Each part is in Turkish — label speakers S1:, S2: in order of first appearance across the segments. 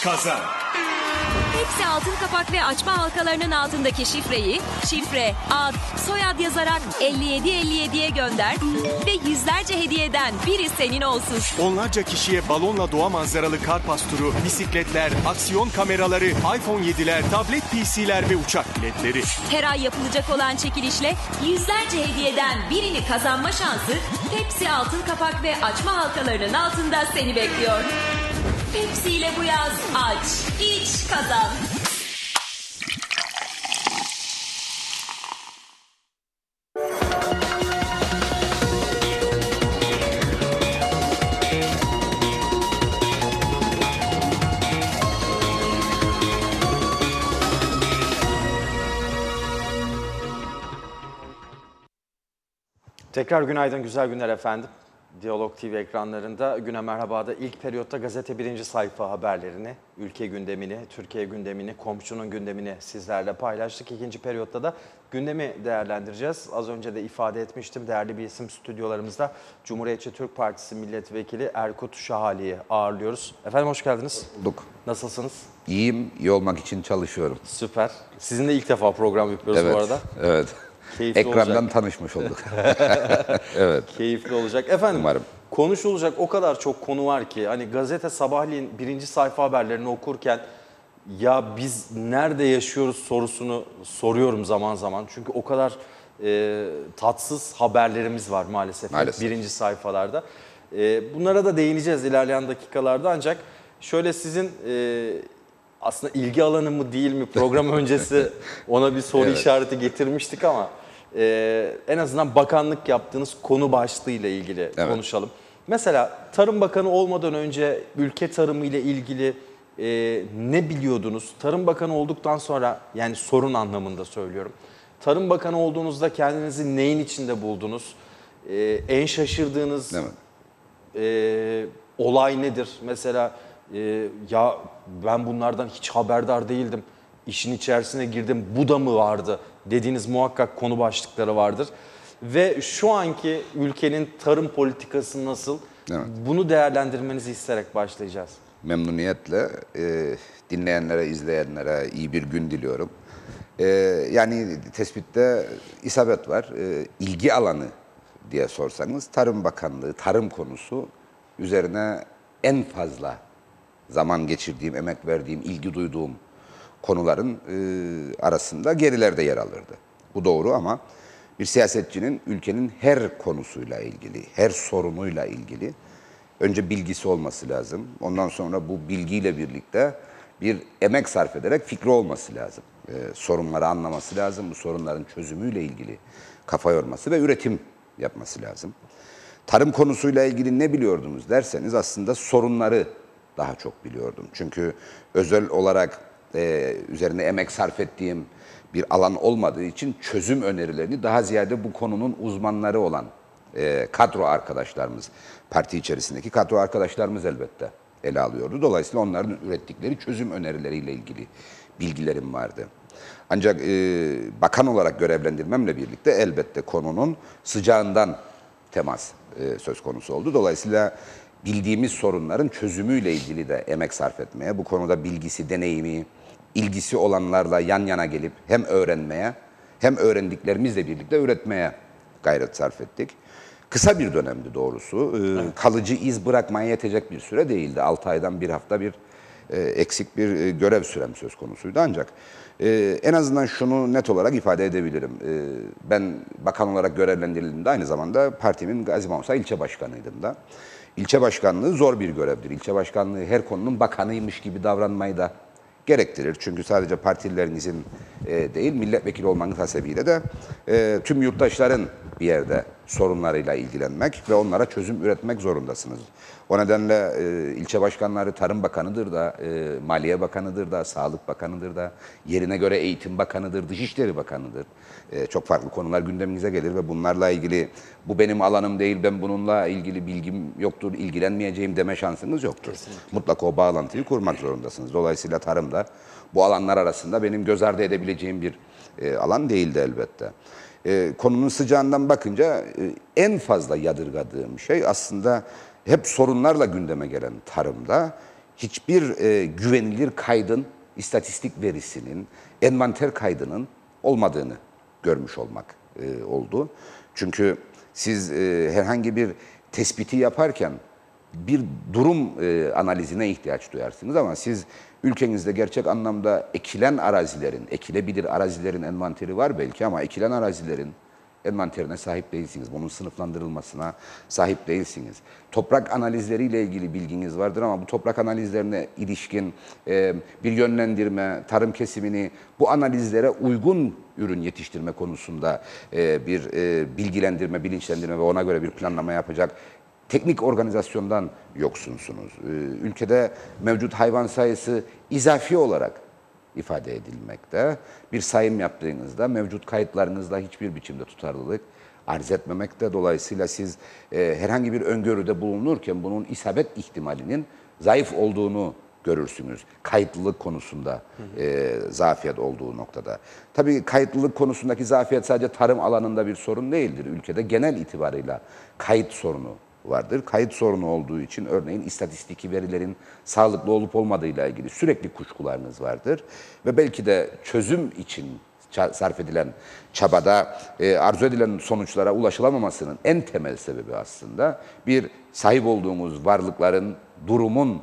S1: kazan.
S2: Hepsi altın kapak ve açma halkalarının altındaki şifreyi, şifre, ad, soyad yazarak 5757'ye gönder ve yüzlerce hediyeden biri senin olsun.
S1: Onlarca kişiye balonla doğa manzaralı kar pasturu, bisikletler, aksiyon kameraları, iPhone 7'ler, tablet PC'ler ve uçak biletleri.
S2: Her ay yapılacak olan çekilişle yüzlerce hediyeden birini kazanma şansı hepsi altın kapak ve açma halkalarının altında seni bekliyor. Pepsi ile bu yaz aç, iç, kazan.
S3: Tekrar günaydın, güzel günler efendim. Diyalog TV ekranlarında Güne Merhaba'da ilk periyotta gazete birinci sayfa haberlerini, ülke gündemini, Türkiye gündemini, komşunun gündemini sizlerle paylaştık. İkinci periyotta da gündemi değerlendireceğiz. Az önce de ifade etmiştim, değerli bir isim stüdyolarımızda Cumhuriyetçi Türk Partisi Milletvekili Erkut Şahali'yi ağırlıyoruz. Efendim hoş geldiniz.
S4: Bulduk.
S3: Nasılsınız?
S4: İyiyim, iyi olmak için çalışıyorum.
S3: Süper. Sizinle ilk defa program yapıyoruz
S4: Evet,
S3: bu arada.
S4: evet.
S3: Keyifli
S4: Ekrandan
S3: olacak.
S4: tanışmış olduk. Evet.
S3: Keyifli olacak. Efendim
S4: Umarım.
S3: konuşulacak o kadar çok konu var ki hani gazete sabahleyin birinci sayfa haberlerini okurken ya biz nerede yaşıyoruz sorusunu soruyorum zaman zaman. Çünkü o kadar tatsız haberlerimiz var maalesef,
S4: Maalesef.
S3: birinci sayfalarda. Bunlara da değineceğiz ilerleyen dakikalarda ancak şöyle sizin aslında ilgi alanı mı değil mi program öncesi ona bir soru
S4: Evet.
S3: işareti getirmiştik ama en azından bakanlık yaptığınız konu başlığıyla ilgili
S4: Evet.
S3: konuşalım. Mesela Tarım Bakanı olmadan önce ülke tarımı ile ilgili ne biliyordunuz? Tarım Bakanı olduktan sonra, yani sorun anlamında söylüyorum. Tarım Bakanı olduğunuzda kendinizi neyin içinde buldunuz? En şaşırdığınız olay nedir? Mesela ya ben bunlardan hiç haberdar değildim. İşin içerisine girdim, bu da mı vardı dediğiniz muhakkak konu başlıkları vardır. Ve şu anki ülkenin tarım politikası nasıl?
S4: Evet.
S3: Bunu değerlendirmenizi isteyerek başlayacağız.
S4: Memnuniyetle dinleyenlere, izleyenlere iyi bir gün diliyorum. Yani tespitte isabet var. İlgi alanı diye sorsanız Tarım Bakanlığı, tarım konusu üzerine en fazla zaman geçirdiğim, emek verdiğim, ilgi duyduğum konuların arasında gerilerde yer alırdı. Bu doğru ama bir siyasetçinin ülkenin her konusuyla ilgili, her sorunuyla ilgili önce bilgisi olması lazım. Ondan sonra bu bilgiyle birlikte bir emek sarf ederek fikri olması lazım. Sorunları anlaması lazım. Bu sorunların çözümüyle ilgili kafa yorması ve üretim yapması lazım. Tarım konusuyla ilgili ne biliyordunuz derseniz aslında sorunları daha çok biliyordum. Çünkü özel olarak üzerine emek sarf ettiğim bir alan olmadığı için çözüm önerilerini daha ziyade bu konunun uzmanları olan kadro arkadaşlarımız, parti içerisindeki kadro arkadaşlarımız elbette ele alıyordu. Dolayısıyla onların ürettikleri çözüm önerileriyle ilgili bilgilerim vardı. Ancak bakan olarak görevlendirmemle birlikte elbette konunun sıcağından temas söz konusu oldu. Dolayısıyla bildiğimiz sorunların çözümüyle ilgili de emek sarf etmeye, bu konuda bilgisi, deneyimi, ilgisi olanlarla yan yana gelip hem öğrenmeye hem öğrendiklerimizle birlikte üretmeye gayret sarf ettik. Kısa bir dönemdi doğrusu. Kalıcı iz bırakmaya yetecek bir süre değildi. 6 aydan bir hafta bir eksik bir görev sürem söz konusuydu. Ancak en azından şunu net olarak ifade edebilirim. Ben bakan olarak görevlendirildiğimde aynı zamanda partimin Gazi Manisa ilçe başkanıydım da. İlçe başkanlığı zor bir görevdir. İlçe başkanlığı her konunun bakanıymış gibi davranmayı da gerektirir. Çünkü sadece partililerin izin değil, milletvekili olmanın hasebiyle de tüm yurttaşların bir yerde sorunlarıyla ilgilenmek ve onlara çözüm üretmek zorundasınız. O nedenle ilçe başkanları Tarım Bakanı'dır da, Maliye Bakanı'dır da, Sağlık Bakanı'dır da, yerine göre Eğitim Bakanı'dır, Dışişleri Bakanı'dır. Çok farklı konular gündeminize gelir ve bunlarla ilgili bu benim alanım değil, ben bununla ilgili bilgim yoktur, ilgilenmeyeceğim deme şansınız yoktur. Kesinlikle. Mutlaka o bağlantıyı kurmak zorundasınız. Dolayısıyla tarım da bu alanlar arasında benim göz ardı edebileceğim bir alan değildi elbette. Konunun sıcağından bakınca en fazla yadırgadığım şey aslında hep sorunlarla gündeme gelen tarımda hiçbir güvenilir kaydın, istatistik verisinin, envanter kaydının olmadığını görmüş olmak oldu. Çünkü siz herhangi bir tespiti yaparken bir durum analizine ihtiyaç duyarsınız ama siz ülkenizde gerçek anlamda ekilen arazilerin, ekilebilir arazilerin envanteri var belki ama ekilen arazilerin envanterine sahip değilsiniz. Bunun sınıflandırılmasına sahip değilsiniz. Toprak analizleriyle ilgili bilginiz vardır ama bu toprak analizlerine ilişkin bir yönlendirme, tarım kesimini bu analizlere uygun ürün yetiştirme konusunda bir bilgilendirme, bilinçlendirme ve ona göre bir planlama yapacak teknik organizasyondan yoksunsunuz. Ülkede mevcut hayvan sayısı izafi olarak ifade edilmekte. Bir sayım yaptığınızda mevcut kayıtlarınızda hiçbir biçimde tutarlılık arz etmemekte. Dolayısıyla siz herhangi bir öngörüde bulunurken bunun isabet ihtimalinin zayıf olduğunu görürsünüz. Kayıtlılık konusunda zafiyet olduğu noktada. Tabii kayıtlılık konusundaki zafiyet sadece tarım alanında bir sorun değildir. Ülkede genel itibarıyla kayıt sorunu vardır. Kayıt sorunu olduğu için örneğin istatistiki verilerin sağlıklı olup olmadığıyla ilgili sürekli kuşkularınız vardır. Ve belki de çözüm için sarf edilen çabada arzu edilen sonuçlara ulaşılamamasının en temel sebebi aslında bir sahip olduğumuz varlıkların, durumun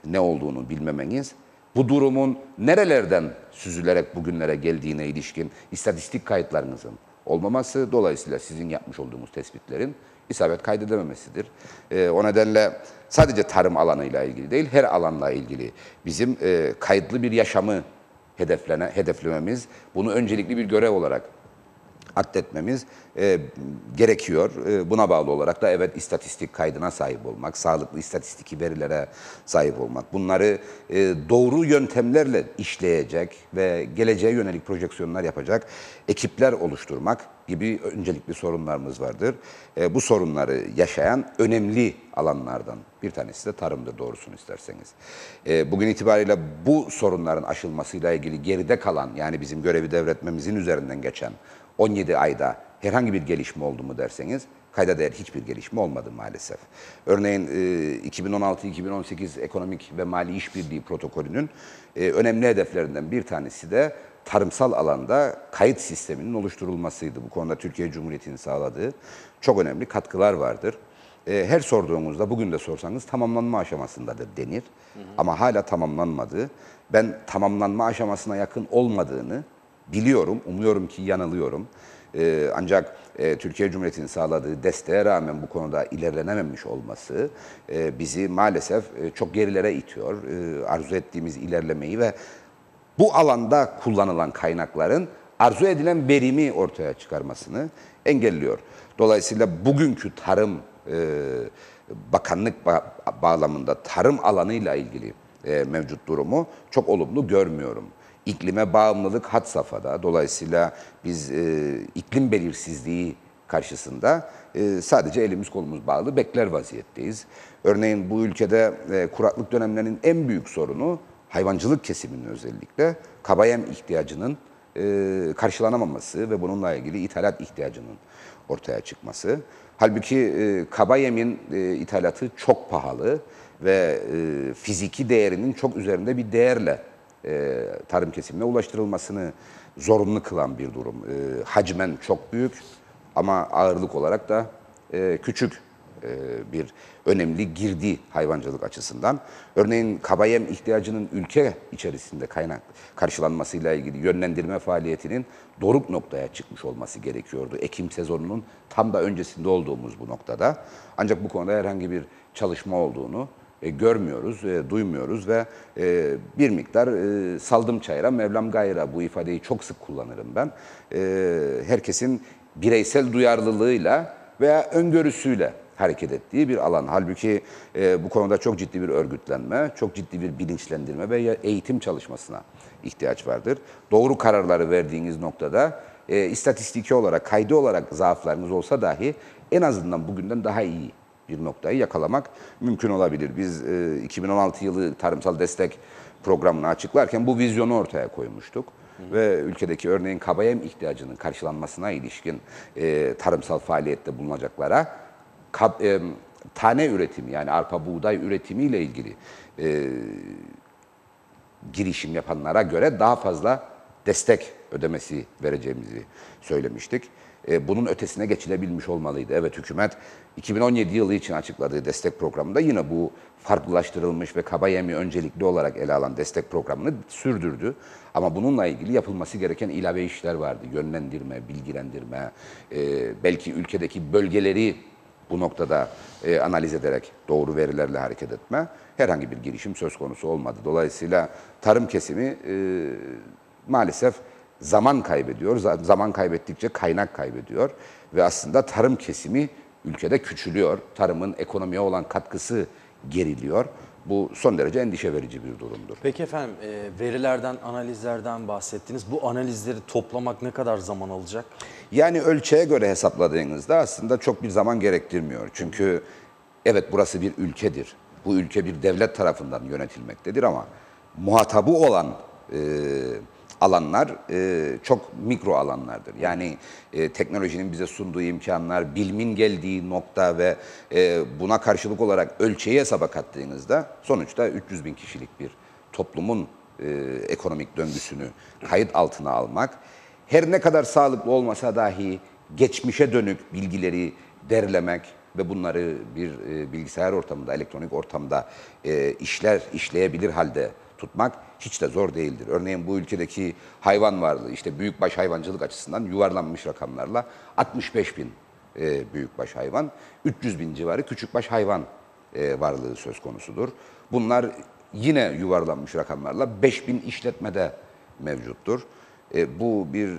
S4: ne olduğunu bilmemeniz, bu durumun nerelerden süzülerek bugünlere geldiğine ilişkin istatistik kayıtlarınızın olmaması, dolayısıyla sizin yapmış olduğunuz tespitlerin isabet kaydedememesidir. O nedenle sadece tarım alanıyla ilgili değil, her alanla ilgili bizim kayıtlı bir yaşamı hedeflememiz, bunu öncelikli bir görev olarak addetmemiz gerekiyor. Buna bağlı olarak da evet istatistik kaydına sahip olmak, sağlıklı istatistiki verilere sahip olmak, bunları doğru yöntemlerle işleyecek ve geleceğe yönelik projeksiyonlar yapacak ekipler oluşturmak gibi öncelikli sorunlarımız vardır. Bu sorunları yaşayan önemli alanlardan bir tanesi de tarımdır doğrusunu isterseniz. Bugün itibariyle bu sorunların aşılmasıyla ilgili geride kalan, yani bizim görevi devretmemizin üzerinden geçen 17 ayda herhangi bir gelişme oldu mu derseniz kayda değer hiçbir gelişme olmadı maalesef. Örneğin 2016-2018 ekonomik ve mali işbirliği protokolünün önemli hedeflerinden bir tanesi de tarımsal alanda kayıt sisteminin oluşturulmasıydı. Bu konuda Türkiye Cumhuriyeti'nin sağladığı çok önemli katkılar vardır. Her sorduğumuzda, bugün de sorsanız tamamlanma aşamasındadır denir. Ama hala tamamlanmadı. Ben tamamlanma aşamasına yakın olmadığını biliyorum, umuyorum ki yanılıyorum. Ancak Türkiye Cumhuriyeti'nin sağladığı desteğe rağmen bu konuda ilerlenememiş olması bizi maalesef çok gerilere itiyor. Arzu ettiğimiz ilerlemeyi ve bu alanda kullanılan kaynakların arzu edilen verimi ortaya çıkarmasını engelliyor. Dolayısıyla bugünkü tarım bakanlık bağlamında tarım alanıyla ilgili mevcut durumu çok olumlu görmüyorum. İklime bağımlılık had safhada. Dolayısıyla biz iklim belirsizliği karşısında sadece elimiz kolumuz bağlı bekler vaziyetteyiz. Örneğin bu ülkede kuraklık dönemlerinin en büyük sorunu hayvancılık kesiminin özellikle kaba yem ihtiyacının karşılanamaması ve bununla ilgili ithalat ihtiyacının ortaya çıkması. Halbuki kaba yemin ithalatı çok pahalı ve fiziki değerinin çok üzerinde bir değerle tarım kesimine ulaştırılmasını zorunlu kılan bir durum. Hacmen çok büyük ama ağırlık olarak da küçük bir önemli girdi hayvancılık açısından. Örneğin kaba yem ihtiyacının ülke içerisinde karşılanmasıyla ilgili yönlendirme faaliyetinin doruk noktaya çıkmış olması gerekiyordu. Ekim sezonunun tam da öncesinde olduğumuz bu noktada. Ancak bu konuda herhangi bir çalışma olduğunu görmüyoruz, duymuyoruz ve bir miktar saldım çayıra, Mevlam gayra, bu ifadeyi çok sık kullanırım ben. Herkesin bireysel duyarlılığıyla veya öngörüsüyle hareket ettiği bir alan. Halbuki bu konuda çok ciddi bir örgütlenme, çok ciddi bir bilinçlendirme ve eğitim çalışmasına ihtiyaç vardır. Doğru kararları verdiğiniz noktada istatistiki olarak, kaydı olarak zaaflarınız olsa dahi en azından bugünden daha iyi bir noktayı yakalamak mümkün olabilir. Biz 2016 yılı tarımsal destek programını açıklarken bu vizyonu ortaya koymuştuk. Ve ülkedeki örneğin kaba yem ihtiyacının karşılanmasına ilişkin tarımsal faaliyette bulunacaklara tane üretimi, yani arpa buğday üretimiyle ilgili girişim yapanlara göre daha fazla destek ödemesi vereceğimizi söylemiştik. Bunun ötesine geçilebilmiş olmalıydı. Evet, hükümet 2017 yılı için açıkladığı destek programında yine bu farklılaştırılmış ve kaba yemi öncelikli olarak ele alan destek programını sürdürdü. Ama bununla ilgili yapılması gereken ilave işler vardı. Yönlendirme, bilgilendirme, belki ülkedeki bölgeleri bu noktada analiz ederek doğru verilerle hareket etme, herhangi bir girişim söz konusu olmadı. Dolayısıyla tarım kesimi maalesef zaman kaybediyor. Zaman kaybettikçe kaynak kaybediyor ve aslında tarım kesimi ülkede küçülüyor. Tarımın ekonomiye olan katkısı geriliyor. Bu son derece endişe verici bir durumdur.
S3: Peki efendim, verilerden, analizlerden bahsettiniz. Bu analizleri toplamak ne kadar zaman alacak?
S4: Yani ölçeğe göre hesapladığınızda aslında çok bir zaman gerektirmiyor. Çünkü evet, burası bir ülkedir. Bu ülke bir devlet tarafından yönetilmektedir ama muhatabı olan alanlar çok mikro alanlardır. Yani teknolojinin bize sunduğu imkanlar, bilimin geldiği nokta ve buna karşılık olarak ölçeği hesaba kattığınızda sonuçta 300 bin kişilik bir toplumun ekonomik döngüsünü kayıt altına almak, her ne kadar sağlıklı olmasa dahi geçmişe dönük bilgileri derlemek ve bunları bir bilgisayar ortamında, elektronik ortamda işleyebilir halde tutmak hiç de zor değildir. Örneğin bu ülkedeki hayvan varlığı, işte büyükbaş hayvancılık açısından yuvarlanmış rakamlarla 65 bin büyükbaş hayvan, 300 bin civarı küçükbaş hayvan varlığı söz konusudur. Bunlar yine yuvarlanmış rakamlarla 5 bin işletmede mevcuttur. Bu bir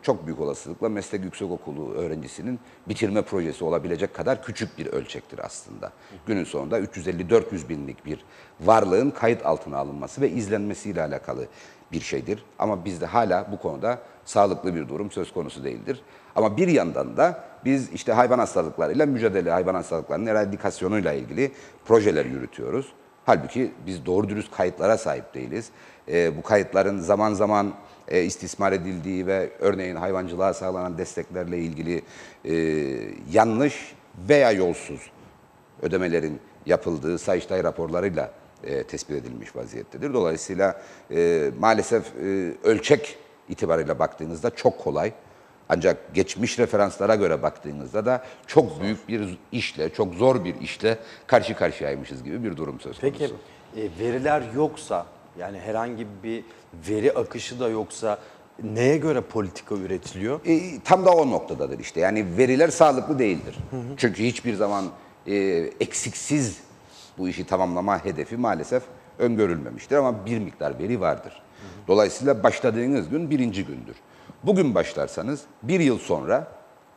S4: çok büyük olasılıkla meslek yüksekokulu öğrencisinin bitirme projesi olabilecek kadar küçük bir ölçektir aslında. Günün sonunda 350-400 binlik bir varlığın kayıt altına alınması ve izlenmesiyle alakalı bir şeydir. Ama bizde hala bu konuda sağlıklı bir durum söz konusu değildir. Ama bir yandan da biz işte hayvan hastalıklarıyla mücadele, hayvan hastalıklarının eradikasyonuyla ilgili projeler yürütüyoruz. Halbuki biz doğru dürüst kayıtlara sahip değiliz. Bu kayıtların zaman zaman istismar edildiği ve örneğin hayvancılığa sağlanan desteklerle ilgili yanlış veya yolsuz ödemelerin yapıldığı Sayıştay raporlarıyla tespit edilmiş vaziyettedir. Dolayısıyla maalesef ölçek itibarıyla baktığınızda çok kolay. Ancak geçmiş referanslara göre baktığınızda da çok büyük bir işle, çok zor bir işle karşı karşıyaymışız gibi bir durum söz konusu.
S3: Peki veriler yoksa, yani herhangi bir veri akışı da yoksa neye göre politika üretiliyor?
S4: Tam da o noktadadır işte. Yani veriler sağlıklı değildir. Çünkü hiçbir zaman eksiksiz bu işi tamamlama hedefi maalesef öngörülmemiştir ama bir miktar veri vardır. Dolayısıyla başladığınız gün birinci gündür. Bugün başlarsanız bir yıl sonra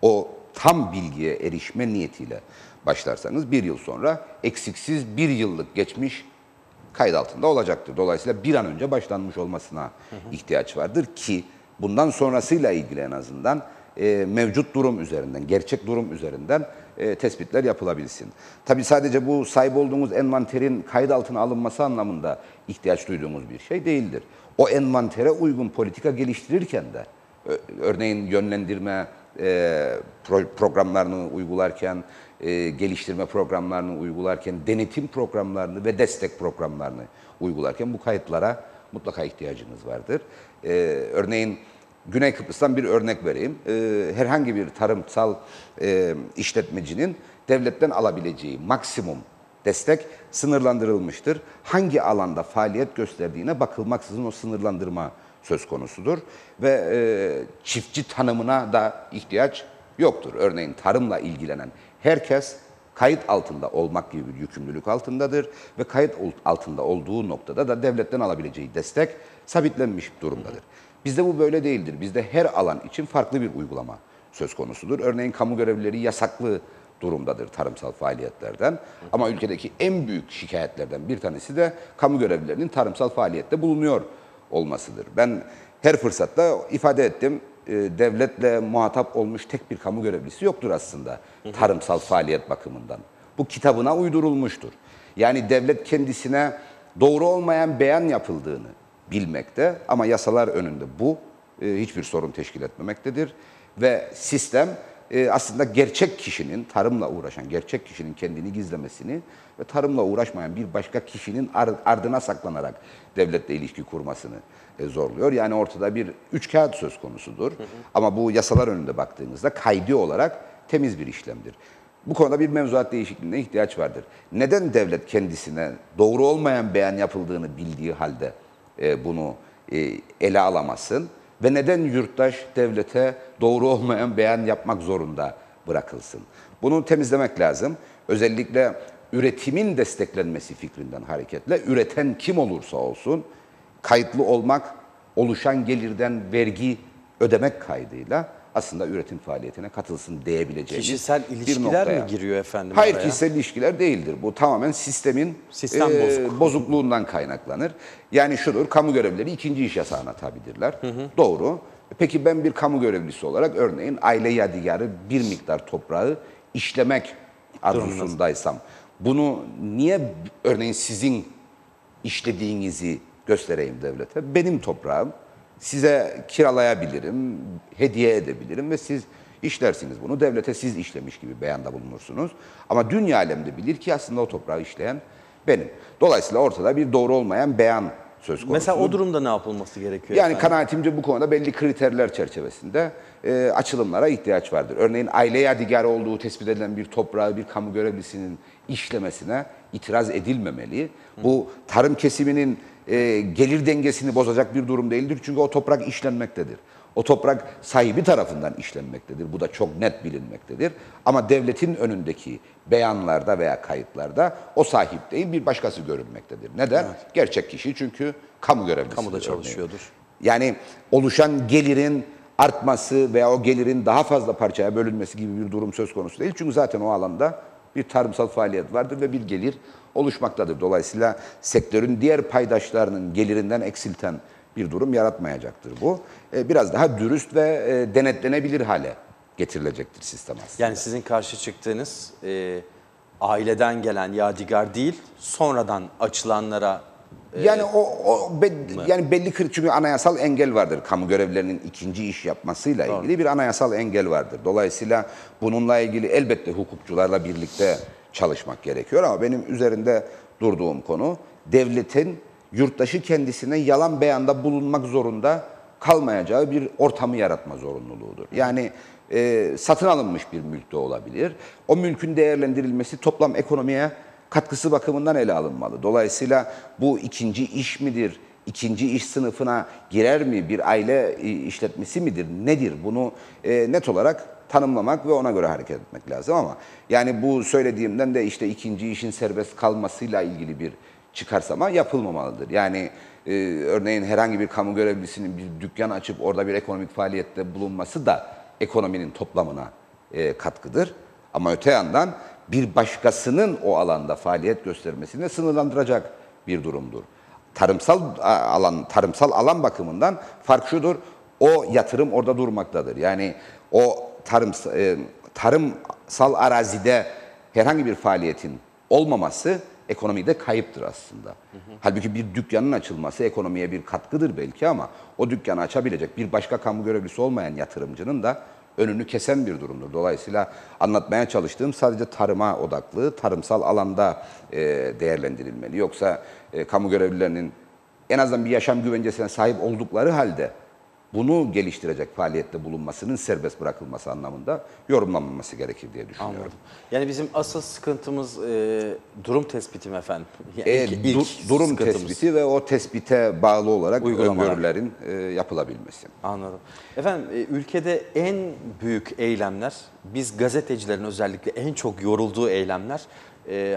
S4: o tam bilgiye erişme niyetiyle başlarsanız bir yıl sonra eksiksiz bir yıllık geçmiş kayıt altında olacaktır. Dolayısıyla bir an önce başlanmış olmasına ihtiyaç vardır ki bundan sonrasıyla ilgili en azından mevcut durum üzerinden, gerçek durum üzerinden tespitler yapılabilsin. Tabii sadece bu sahip olduğumuz envanterin kayıt altına alınması anlamında ihtiyaç duyduğumuz bir şey değildir. O envantere uygun politika geliştirirken de örneğin yönlendirme programlarını uygularken, geliştirme programlarını uygularken, denetim programlarını ve destek programlarını uygularken bu kayıtlara mutlaka ihtiyacınız vardır. Örneğin Güney Kıbrıs'tan bir örnek vereyim. Herhangi bir tarımsal işletmecinin devletten alabileceği maksimum destek sınırlandırılmıştır. Hangi alanda faaliyet gösterdiğine bakılmaksızın o sınırlandırma söz konusudur. Ve çiftçi tanımına da ihtiyaç yoktur. Örneğin tarımla ilgilenen herkes kayıt altında olmak gibi bir yükümlülük altındadır. Ve kayıt altında olduğu noktada da devletten alabileceği destek sabitlenmiş durumdadır. Bizde bu böyle değildir. Bizde her alan için farklı bir uygulama söz konusudur. Örneğin kamu görevlileri yasaklı durumdadır tarımsal faaliyetlerden. Ama ülkedeki en büyük şikayetlerden bir tanesi de kamu görevlilerinin tarımsal faaliyette bulunuyor olmasıdır. Ben her fırsatta ifade ettim. Devletle muhatap olmuş tek bir kamu görevlisi yoktur aslında tarımsal faaliyet bakımından. Bu kitabına uydurulmuştur. Yani devlet kendisine doğru olmayan beyan yapıldığını bilmekte ama yasalar önünde bu hiçbir sorun teşkil etmemektedir. Ve sistem aslında gerçek kişinin, tarımla uğraşan gerçek kişinin kendini gizlemesini ve tarımla uğraşmayan bir başka kişinin ardına saklanarak devletle ilişki kurmasını zorluyor. Yani ortada bir üçkağıt söz konusudur. Ama bu yasalar önünde baktığınızda kaydi olarak temiz bir işlemdir. Bu konuda bir mevzuat değişikliğine ihtiyaç vardır. Neden devlet kendisine doğru olmayan beyan yapıldığını bildiği halde bunu ele alamasın? Ve neden yurttaş devlete doğru olmayan beyan yapmak zorunda bırakılsın? Bunu temizlemek lazım. Özellikle üretimin desteklenmesi fikrinden hareketle üreten kim olursa olsun kayıtlı olmak, oluşan gelirden vergi ödemek kaydıyla aslında üretim faaliyetine katılsın diyebileceğimiz
S3: Kişisel
S4: bir
S3: ilişkiler
S4: noktaya.
S3: mi giriyor efendim
S4: Hayır,
S3: araya?
S4: kişisel ilişkiler değildir. Bu tamamen sistemin
S3: Sistem bozuk.
S4: bozukluğundan kaynaklanır. Yani şudur, kamu görevlileri ikinci iş yasağına tabidirler. Doğru. Peki ben bir kamu görevlisi olarak örneğin aile yadigarı bir miktar toprağı işlemek arzusundaysam bunu niye örneğin sizin işlediğinizi göstereyim devlete? Benim toprağım, size kiralayabilirim, hediye edebilirim ve siz işlersiniz bunu. Devlete siz işlemiş gibi beyanda bulunursunuz. Ama dünya alemde bilir ki aslında o toprağı işleyen benim. Dolayısıyla ortada bir doğru olmayan beyan söz konusu.
S3: Mesela o durumda ne yapılması gerekiyor
S4: Yani
S3: efendim?
S4: kanaatimce bu konuda belli kriterler çerçevesinde açılımlara ihtiyaç vardır. Örneğin aile yadigarı olduğu tespit edilen bir toprağı bir kamu görevlisinin işlemesine itiraz edilmemeli. Bu tarım kesiminin gelir dengesini bozacak bir durum değildir. Çünkü o toprak işlenmektedir. O toprak sahibi tarafından işlenmektedir. Bu da çok net bilinmektedir. Ama devletin önündeki beyanlarda veya kayıtlarda o sahip değil bir başkası görülmektedir. Neden?
S3: Evet.
S4: Gerçek kişi çünkü kamu görevlisi.
S3: Kamuda çalışıyordur.
S4: Yani oluşan gelirin artması veya o gelirin daha fazla parçaya bölünmesi gibi bir durum söz konusu değil. Çünkü zaten o alanda bir tarımsal faaliyet vardır ve bir gelir oluşmaktadır. Dolayısıyla sektörün diğer paydaşlarının gelirinden eksilten bir durum yaratmayacaktır bu. Biraz daha dürüst ve denetlenebilir hale getirilecektir sistem aslında.
S3: Yani sizin karşı çıktığınız aileden gelen yadigar değil, sonradan açılanlara
S4: Yani yani belli çünkü anayasal engel vardır. Kamu görevlilerinin ikinci iş yapmasıyla ilgili bir anayasal engel vardır. Dolayısıyla bununla ilgili elbette hukukçularla birlikte çalışmak gerekiyor ama benim üzerinde durduğum konu devletin yurttaşı kendisine yalan beyanda bulunmak zorunda kalmayacağı bir ortamı yaratma zorunluluğudur. Yani satın alınmış bir mülk de olabilir. O mülkün değerlendirilmesi toplam ekonomiye katkısı bakımından ele alınmalı. Dolayısıyla bu ikinci iş midir? İkinci iş sınıfına girer mi? Bir aile işletmesi midir? Nedir? Bunu net olarak tanımlamak ve ona göre hareket etmek lazım ama yani bu söylediğimden de işte ikinci işin serbest kalmasıyla ilgili bir çıkarsama yapılmamalıdır. Yani örneğin herhangi bir kamu görevlisinin bir dükkan açıp orada bir ekonomik faaliyette bulunması da ekonominin toplamına katkıdır. Ama öte yandan bir başkasının o alanda faaliyet göstermesini sınırlandıracak bir durumdur. Tarımsal alan bakımından fark şudur, o yatırım orada durmaktadır. Yani o tarımsal arazide herhangi bir faaliyetin olmaması ekonomide kayıptır aslında. Halbuki bir dükkanın açılması ekonomiye bir katkıdır belki ama o dükkanı açabilecek bir başka kamu görevlisi olmayan yatırımcının da önünü kesen bir durumdur. Dolayısıyla anlatmaya çalıştığım sadece tarıma odaklı, tarımsal alanda değerlendirilmeli. Yoksa kamu görevlilerinin en azından bir yaşam güvencesine sahip oldukları halde bunu geliştirecek faaliyette bulunmasının serbest bırakılması anlamında yorumlanmaması gerekir diye düşünüyorum.
S3: Anladım. Yani bizim asıl sıkıntımız durum tespiti mi efendim? Yani
S4: Durum
S3: sıkıntımız.
S4: tespiti ve o tespite bağlı olarak
S3: Uygulamalar.
S4: öngörülerin yapılabilmesi.
S3: Anladım. Efendim ülkede en büyük eylemler, biz gazetecilerin özellikle en çok yorulduğu eylemler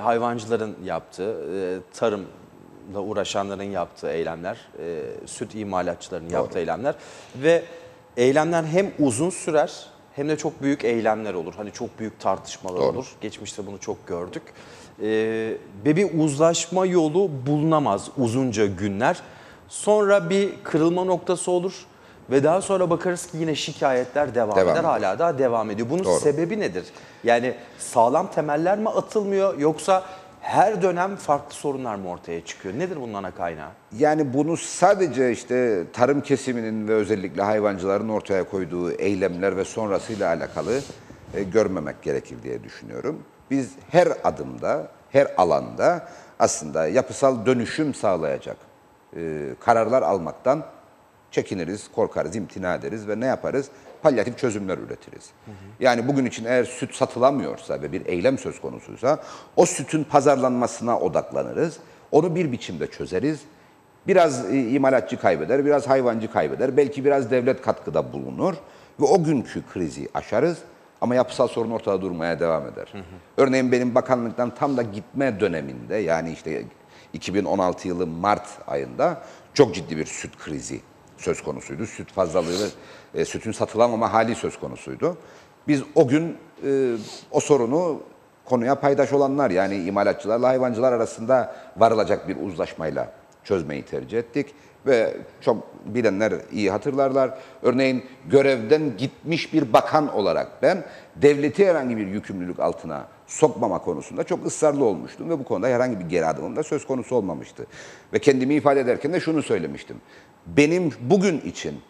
S3: hayvancıların yaptığı, tarımla uğraşanların yaptığı eylemler, süt imalatçılarının yaptığı eylemler ve eylemler hem uzun sürer hem de çok büyük eylemler olur. Hani çok büyük tartışmalar
S4: Doğru.
S3: olur. Geçmişte bunu çok gördük. Ve bir uzlaşma yolu bulunamaz uzunca günler. Sonra bir kırılma noktası olur ve daha sonra bakarız ki yine şikayetler devam eder.
S4: eder.
S3: Hala daha devam ediyor. Bunun
S4: Doğru.
S3: sebebi nedir? Yani sağlam temeller mi atılmıyor yoksa her dönem farklı sorunlar mı ortaya çıkıyor? Nedir bunun ana kaynağı?
S4: Yani bunu sadece işte tarım kesiminin ve özellikle hayvancıların ortaya koyduğu eylemler ve sonrasıyla alakalı görmemek gerekir diye düşünüyorum. Biz her adımda, her alanda aslında yapısal dönüşüm sağlayacak kararlar almaktan çekiniriz, korkarız, imtina ederiz ve ne yaparız? Palyatif çözümler üretiriz. Yani bugün için eğer süt satılamıyorsa ve bir eylem söz konusuysa o sütün pazarlanmasına odaklanırız. Onu bir biçimde çözeriz. Biraz imalatçı kaybeder, biraz hayvancı kaybeder. Belki biraz devlet katkıda bulunur ve o günkü krizi aşarız. Ama yapısal sorun ortada durmaya devam eder. Örneğin benim bakanlıktan tam da gitme döneminde, yani işte 2016 yılı Mart ayında çok ciddi bir süt krizi söz konusuydu. Süt fazlalığı, sütün satılamama hali söz konusuydu. Biz o gün o sorunu konuya paydaş olanlar, yani imalatçılarla hayvancılar arasında varılacak bir uzlaşmayla çözmeyi tercih ettik. Ve çok bilenler iyi hatırlarlar. Örneğin görevden gitmiş bir bakan olarak ben devleti herhangi bir yükümlülük altına sokmama konusunda çok ısrarlı olmuştum ve bu konuda herhangi bir geri adımım da söz konusu olmamıştı. Ve kendimi ifade ederken de şunu söylemiştim. Benim bugün için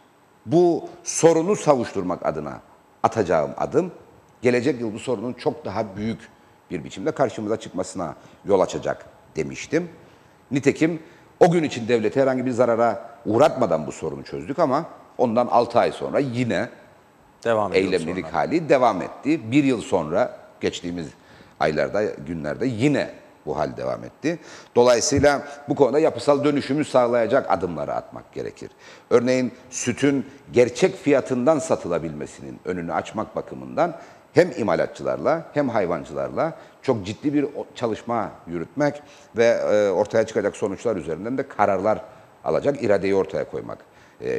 S4: bu sorunu savuşturmak adına atacağım adım, gelecek yıl bu sorunun çok daha büyük bir biçimde karşımıza çıkmasına yol açacak demiştim. Nitekim o gün için devlete herhangi bir zarara uğratmadan bu sorunu çözdük ama ondan 6 ay sonra yine eylemlilik hali devam etti. Bir yıl sonra geçtiğimiz aylarda, günlerde yine bu hal devam etti. Dolayısıyla bu konuda yapısal dönüşümü sağlayacak adımları atmak gerekir. Örneğin sütün gerçek fiyatından satılabilmesinin önünü açmak bakımından hem imalatçılarla hem hayvancılarla çok ciddi bir çalışma yürütmek ve ortaya çıkacak sonuçlar üzerinden de kararlar alacak iradeyi ortaya koymak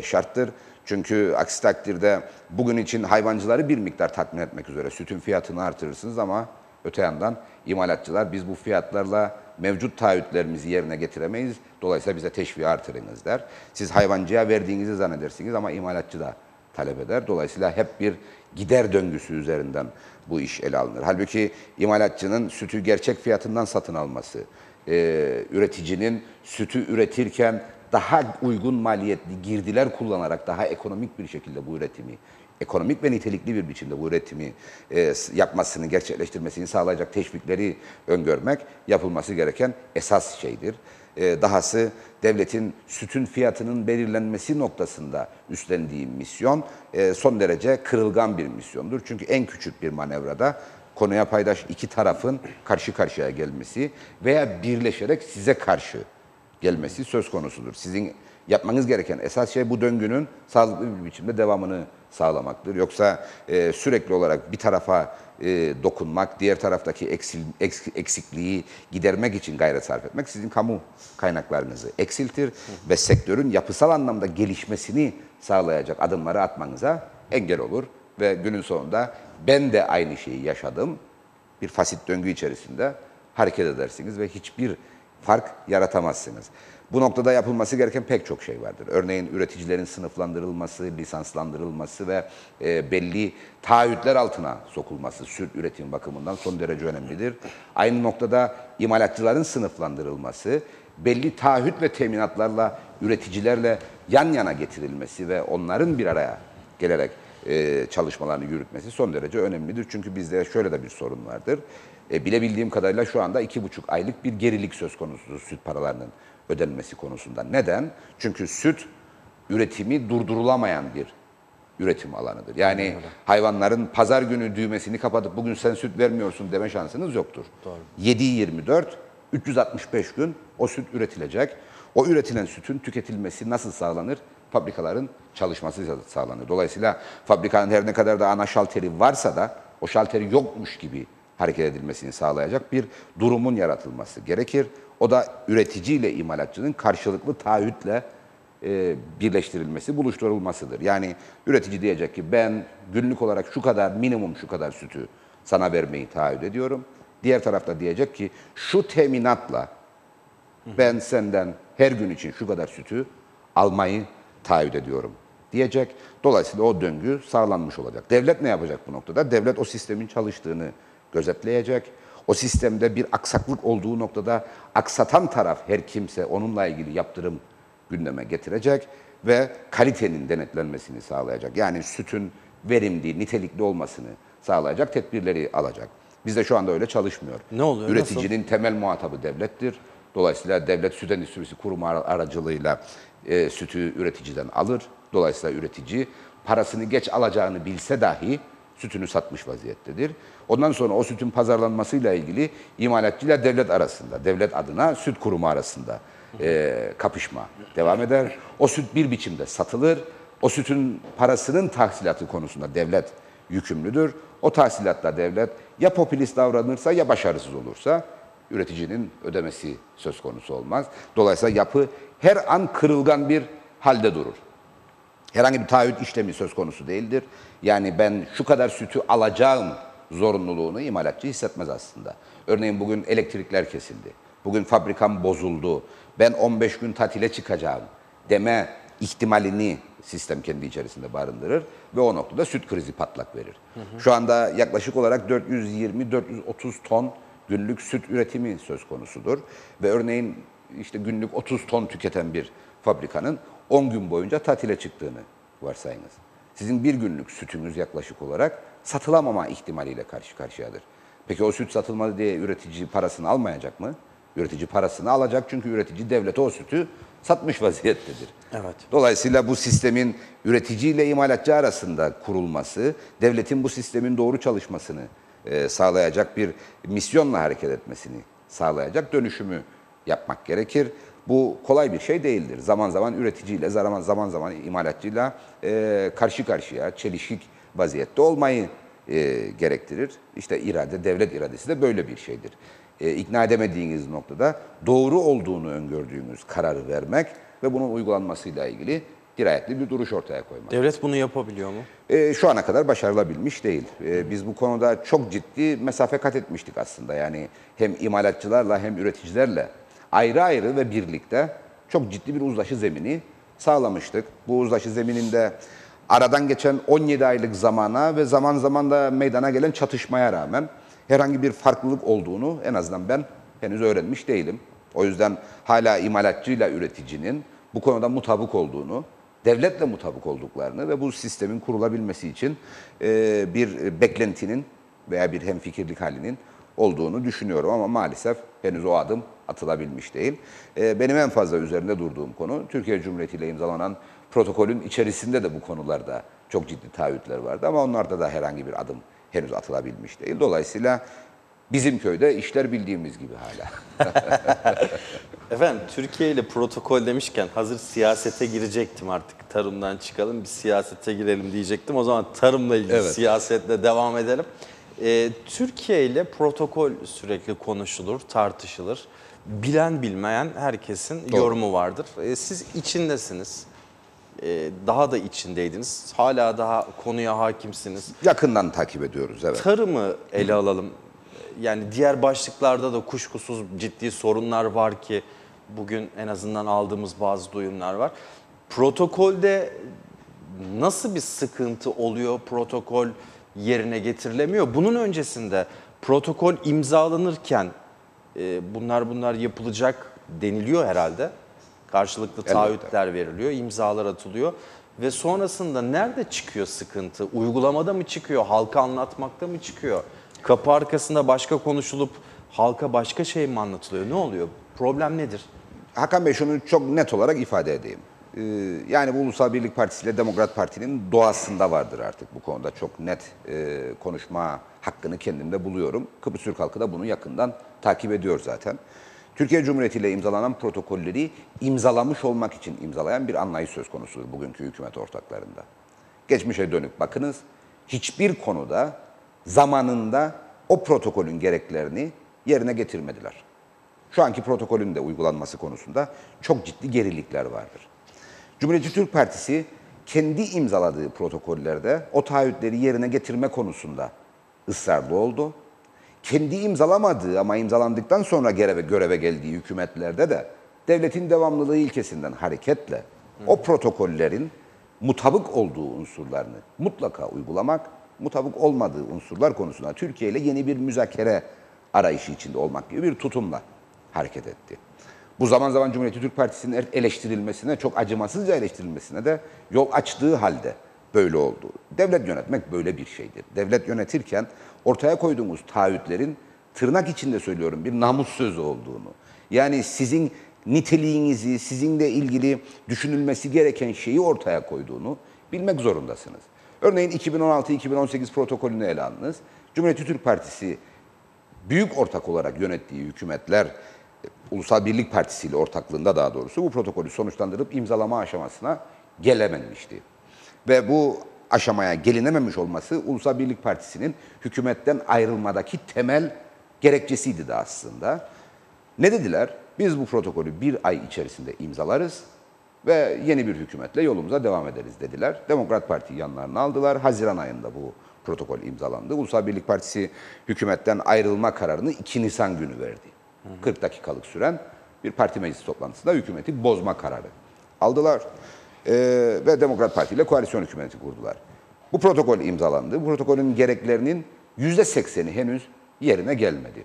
S4: şarttır. Çünkü aksi takdirde bugün için hayvancıları bir miktar tatmin etmek üzere sütün fiyatını artırırsınız ama öte yandan imalatçılar biz bu fiyatlarla mevcut taahhütlerimizi yerine getiremeyiz. Dolayısıyla bize teşviği artırınız der. Siz hayvancıya verdiğinizi zannedersiniz ama imalatçı da talep eder. Dolayısıyla hep bir gider döngüsü üzerinden bu iş ele alınır. Halbuki imalatçının sütü gerçek fiyatından satın alması, üreticinin sütü üretirken daha uygun maliyetli girdiler kullanarak daha ekonomik bir şekilde bu üretimi, ekonomik ve nitelikli bir biçimde bu üretimi yapmasını, gerçekleştirmesini sağlayacak teşvikleri öngörmek yapılması gereken esas şeydir. Dahası devletin sütün fiyatının belirlenmesi noktasında üstlendiği misyon son derece kırılgan bir misyondur. Çünkü en küçük bir manevrada konuya paydaş iki tarafın karşı karşıya gelmesi veya birleşerek size karşı gelmesi söz konusudur. Sizin yapmanız gereken esas şey bu döngünün sağlıklı bir biçimde devamını sağlamaktır. Yoksa sürekli olarak bir tarafa dokunmak, diğer taraftaki eksikliği gidermek için gayret sarf etmek sizin kamu kaynaklarınızı eksiltir ve sektörün yapısal anlamda gelişmesini sağlayacak adımları atmanıza engel olur. Ve günün sonunda ben de aynı şeyi yaşadım. Bir fasit döngü içerisinde hareket edersiniz ve hiçbir fark yaratamazsınız. Bu noktada yapılması gereken pek çok şey vardır. Örneğin üreticilerin sınıflandırılması, lisanslandırılması ve belli taahhütler altına sokulması süt üretim bakımından son derece önemlidir. Aynı noktada imalatçıların sınıflandırılması, belli taahhüt ve teminatlarla üreticilerle yan yana getirilmesi ve onların bir araya gelerek çalışmalarını yürütmesi son derece önemlidir. Çünkü bizde şöyle de bir sorun vardır. Bilebildiğim kadarıyla şu anda 2,5 aylık bir gerilik söz konusudur süt paralarının ödenmesi konusunda. Neden? Çünkü süt üretimi durdurulamayan bir üretim alanıdır. Yani hayvanların pazar günü düğmesini kapatıp bugün sen süt vermiyorsun deme şansınız yoktur. 7/24, 365 gün o süt üretilecek. O üretilen sütün tüketilmesi nasıl sağlanır? Fabrikaların çalışması sağlanır. Dolayısıyla fabrikanın her ne kadar da ana şalteri varsa da o şalteri yokmuş gibi hareket edilmesini sağlayacak bir durumun yaratılması gerekir. O da üretici ile imalatçının karşılıklı taahhütle birleştirilmesi, buluşturulmasıdır. Yani üretici diyecek ki ben günlük olarak şu kadar, minimum şu kadar sütü sana vermeyi taahhüt ediyorum. Diğer tarafta diyecek ki şu teminatla ben senden her gün için şu kadar sütü almayı taahhüt ediyorum diyecek. Dolayısıyla o döngü sağlanmış olacak. Devlet ne yapacak bu noktada? Devlet o sistemin çalıştığını gözetleyecek. O sistemde bir aksaklık olduğu noktada aksatan taraf her kimse onunla ilgili yaptırım gündeme getirecek ve kalitenin denetlenmesini sağlayacak. Yani sütün verimli, nitelikli olmasını sağlayacak tedbirleri alacak. Bizde şu anda öyle çalışmıyor.
S3: Ne oluyor?
S4: Üreticinin temel muhatabı devlettir. Dolayısıyla devlet süt endüstrisi kurumu aracılığıyla sütü üreticiden alır. Dolayısıyla üretici parasını geç alacağını bilse dahi sütünü satmış vaziyettedir. Ondan sonra o sütün pazarlanmasıyla ilgili imalatçıyla devlet arasında, devlet adına süt kurumu arasında kapışma devam eder. O süt bir biçimde satılır. O sütün parasının tahsilatı konusunda devlet yükümlüdür. O tahsilatla devlet ya popülist davranırsa ya başarısız olursa üreticinin ödemesi söz konusu olmaz. Dolayısıyla yapı her an kırılgan bir halde durur. Herhangi bir taahhüt işlemi söz konusu değildir. Yani ben şu kadar sütü alacağım zorunluluğunu imalatçı hissetmez aslında. Örneğin bugün elektrikler kesildi. Bugün fabrikam bozuldu. Ben 15 gün tatile çıkacağım deme ihtimalini sistem kendi içerisinde barındırır ve o noktada süt krizi patlak verir. Şu anda yaklaşık olarak 420-430 ton günlük süt üretimi söz konusudur. Ve örneğin işte günlük 30 ton tüketen bir fabrikanın 10 gün boyunca tatile çıktığını varsayınız. Sizin bir günlük sütünüz yaklaşık olarak satılamama ihtimaliyle karşı karşıyadır. Peki o süt satılmadı diye üretici parasını almayacak mı? Üretici parasını alacak çünkü üretici devlete o sütü satmış vaziyettedir.
S3: Evet.
S4: Dolayısıyla bu sistemin üretici ile imalatçı arasında kurulması, devletin bu sistemin doğru çalışmasını sağlayacak bir misyonla hareket etmesini sağlayacak dönüşümü yapmak gerekir. Bu kolay bir şey değildir. Zaman zaman üreticiyle, zaman zaman imalatçıyla karşı karşıya, çelişik vaziyette olmayı gerektirir. İşte irade, devlet iradesi de böyle bir şeydir. İkna edemediğiniz noktada doğru olduğunu öngördüğünüz kararı vermek ve bunun uygulanmasıyla ilgili dirayetli bir duruş ortaya koymak.
S3: Devlet bunu yapabiliyor mu?
S4: Şu ana kadar başarılabilmiş değil. Biz bu konuda çok ciddi mesafe kat etmiştik aslında. Yani hem imalatçılarla hem üreticilerle ayrı ayrı ve birlikte çok ciddi bir uzlaşı zemini sağlamıştık. Bu uzlaşı zemininde aradan geçen 17 aylık zamana ve zaman zaman da meydana gelen çatışmaya rağmen herhangi bir farklılık olduğunu en azından ben henüz öğrenmiş değilim. O yüzden hala imalatçıyla üreticinin bu konuda mutabık olduğunu, devletle mutabık olduklarını ve bu sistemin kurulabilmesi için bir beklentinin veya bir hemfikirlik halinin olduğunu düşünüyorum ama maalesef henüz o adım atılabilmiş değil. Benim en fazla üzerinde durduğum konu Türkiye Cumhuriyeti ile imzalanan protokolün içerisinde de bu konularda çok ciddi taahhütler vardı ama onlarda da herhangi bir adım henüz atılabilmiş değil. Dolayısıyla bizim köyde işler bildiğimiz gibi hala.
S3: Efendim Türkiye ile protokol demişken hazır siyasete girecektim artık. Tarımdan çıkalım bir siyasete girelim diyecektim. O zaman tarımla ilgili siyasetle devam edelim. Türkiye ile protokol sürekli konuşulur, tartışılır. Bilen bilmeyen herkesin yorumu vardır. Siz içindesiniz. Daha da içindeydiniz. Hala daha konuya hakimsiniz.
S4: Yakından takip ediyoruz, evet.
S3: Tarımı ele alalım. Yani diğer başlıklarda da kuşkusuz ciddi sorunlar var ki bugün en azından aldığımız bazı duyumlar var. Protokolde nasıl bir sıkıntı oluyor? Protokol yerine getirilemiyor. Bunun öncesinde protokol imzalanırken bunlar yapılacak deniliyor herhalde. Karşılıklı taahhütler veriliyor, imzalar atılıyor. Ve sonrasında nerede çıkıyor sıkıntı? Uygulamada mı çıkıyor? Halka anlatmakta mı çıkıyor? Kapı arkasında başka konuşulup halka başka şey mi anlatılıyor? Ne oluyor? Problem nedir?
S4: Hakan Bey şunu çok net olarak ifade edeyim. Yani bu Ulusal Birlik Partisi ile Demokrat Parti'nin doğasında vardır artık bu konuda. Çok net konuşma hakkını kendimde buluyorum. Kıbrıs Türk halkı da bunu yakından takip ediyor zaten. Türkiye Cumhuriyeti ile imzalanan protokolleri imzalamış olmak için imzalayan bir anlayış söz konusudur bugünkü hükümet ortaklarında. Geçmişe dönük bakınız, hiçbir konuda zamanında o protokolün gereklerini yerine getirmediler. Şu anki protokolün de uygulanması konusunda çok ciddi gerilikler vardır. Cumhuriyetçi Türk Partisi kendi imzaladığı protokollerde o taahhütleri yerine getirme konusunda ısrarlı oldu. Kendi imzalamadığı ama imzalandıktan sonra göreve geldiği hükümetlerde de devletin devamlılığı ilkesinden hareketle o protokollerin mutabık olduğu unsurlarını mutlaka uygulamak, mutabık olmadığı unsurlar konusunda Türkiye ile yeni bir müzakere arayışı içinde olmak gibi bir tutumla hareket etti. Bu zaman zaman Cumhuriyetçi Türk Partisi'nin eleştirilmesine, çok acımasızca eleştirilmesine de yol açtığı halde böyle oldu. Devlet yönetmek böyle bir şeydir. Devlet yönetirken ortaya koyduğumuz taahhütlerin tırnak içinde söylüyorum bir namus sözü olduğunu. Yani sizin niteliğinizi, sizinle ilgili düşünülmesi gereken şeyi ortaya koyduğunu bilmek zorundasınız. Örneğin 2016-2018 protokolünü ele alınız. Cumhuriyet Türk Partisi büyük ortak olarak yönettiği hükümetler Ulusal Birlik Partisi ile ortaklığında daha doğrusu bu protokolü sonuçlandırıp imzalama aşamasına gelememişti. Ve bu aşamaya gelinememiş olması Ulusal Birlik Partisi'nin hükümetten ayrılmadaki temel gerekçesiydi de aslında. Ne dediler? Biz bu protokolü bir ay içerisinde imzalarız ve yeni bir hükümetle yolumuza devam ederiz dediler. Demokrat Parti'yi yanlarına aldılar. Haziran ayında bu protokol imzalandı. Ulusal Birlik Partisi hükümetten ayrılma kararını 2 Nisan günü verdi. 40 dakikalık süren bir parti meclisi toplantısında hükümeti bozma kararı aldılar. Ve Demokrat Parti ile koalisyon hükümeti kurdular. Bu protokol imzalandı. Bu protokolün gereklerinin %80'i henüz yerine gelmedi.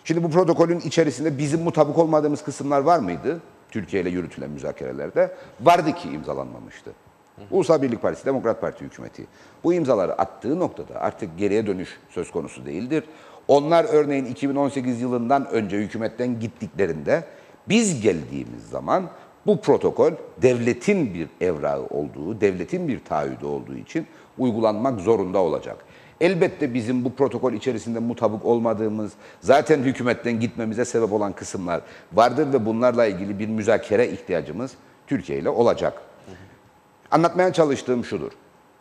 S4: Şimdi bu protokolün içerisinde bizim mutabık olmadığımız kısımlar var mıydı? Türkiye ile yürütülen müzakerelerde vardı ki imzalanmamıştı. Ulusal Birlik Partisi, Demokrat Parti hükümeti bu imzaları attığı noktada artık geriye dönüş söz konusu değildir. Onlar örneğin 2018 yılından önce hükümetten gittiklerinde biz geldiğimiz zaman bu protokol devletin bir evrağı olduğu, devletin bir taahhüdü olduğu için uygulanmak zorunda olacak. Elbette bizim bu protokol içerisinde mutabık olmadığımız, zaten hükümetten gitmemize sebep olan kısımlar vardır ve bunlarla ilgili bir müzakere ihtiyacımız Türkiye ile olacak. Anlatmaya çalıştığım şudur.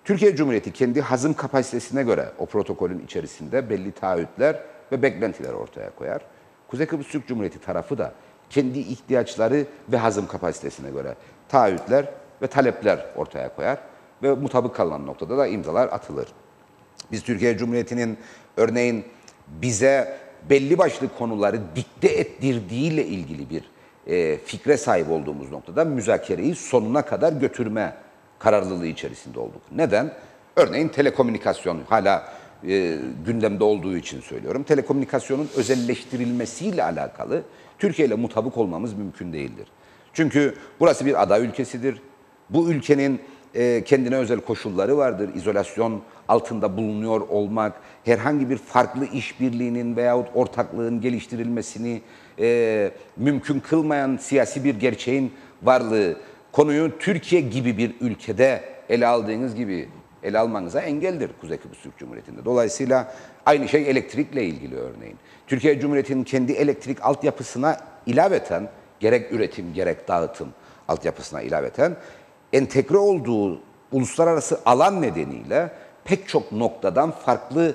S4: Türkiye Cumhuriyeti kendi hazım kapasitesine göre o protokolün içerisinde belli taahhütler ve beklentiler ortaya koyar. Kuzey Kıbrıs Türk Cumhuriyeti tarafı da kendi ihtiyaçları ve hazım kapasitesine göre taahhütler ve talepler ortaya koyar ve mutabık kalınan noktada da imzalar atılır. Biz Türkiye Cumhuriyeti'nin örneğin bize belli başlı konuları dikte ettirdiğiyle ilgili bir fikre sahip olduğumuz noktada müzakereyi sonuna kadar götürme kararlılığı içerisinde olduk. Neden? Örneğin telekomünikasyon hala gündemde olduğu için söylüyorum. Telekomünikasyonun özelleştirilmesiyle alakalı Türkiye ile mutabık olmamız mümkün değildir. Çünkü burası bir ada ülkesidir. Bu ülkenin kendine özel koşulları vardır. İzolasyon altında bulunuyor olmak, herhangi bir farklı işbirliğinin veyahut ortaklığın geliştirilmesini mümkün kılmayan siyasi bir gerçeğin varlığı, konuyu Türkiye gibi bir ülkede ele aldığınız gibi ele almanıza engeldir Kuzey Kıbrıs Türk Cumhuriyeti'nde. Dolayısıyla aynı şey elektrikle ilgili örneğin. Türkiye Cumhuriyeti'nin kendi elektrik altyapısına ilaveten, gerek üretim gerek dağıtım altyapısına ilaveten, entegre olduğu uluslararası alan nedeniyle pek çok noktadan farklı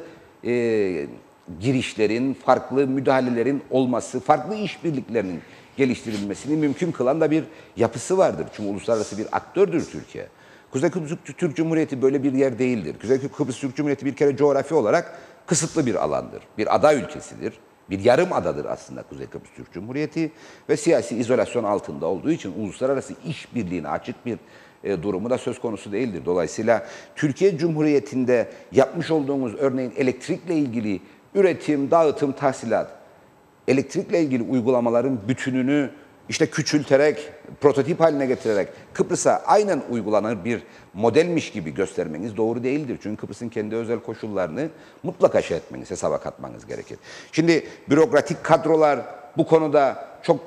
S4: girişlerin, farklı müdahalelerin olması, farklı işbirliklerinin geliştirilmesini mümkün kılan da bir yapısı vardır. Çünkü uluslararası bir aktördür Türkiye. Kuzey Kıbrıs Türk Cumhuriyeti böyle bir yer değildir. Kuzey Kıbrıs Türk Cumhuriyeti bir kere coğrafi olarak kısıtlı bir alandır. Bir ada ülkesidir. Bir yarım adadır aslında Kuzey Kıbrıs Türk Cumhuriyeti ve siyasi izolasyon altında olduğu için uluslararası işbirliğine açık bir durumu da söz konusu değildir. Dolayısıyla Türkiye Cumhuriyeti'nde yapmış olduğumuz örneğin elektrikle ilgili üretim, dağıtım, tahsilat, elektrikle ilgili uygulamaların bütününü işte küçülterek, prototip haline getirerek Kıbrıs'a aynen uygulanır bir modelmiş gibi göstermeniz doğru değildir. Çünkü Kıbrıs'ın kendi özel koşullarını mutlaka şey etmeniz, hesaba katmanız gerekir. Şimdi bürokratik kadrolar bu konuda çok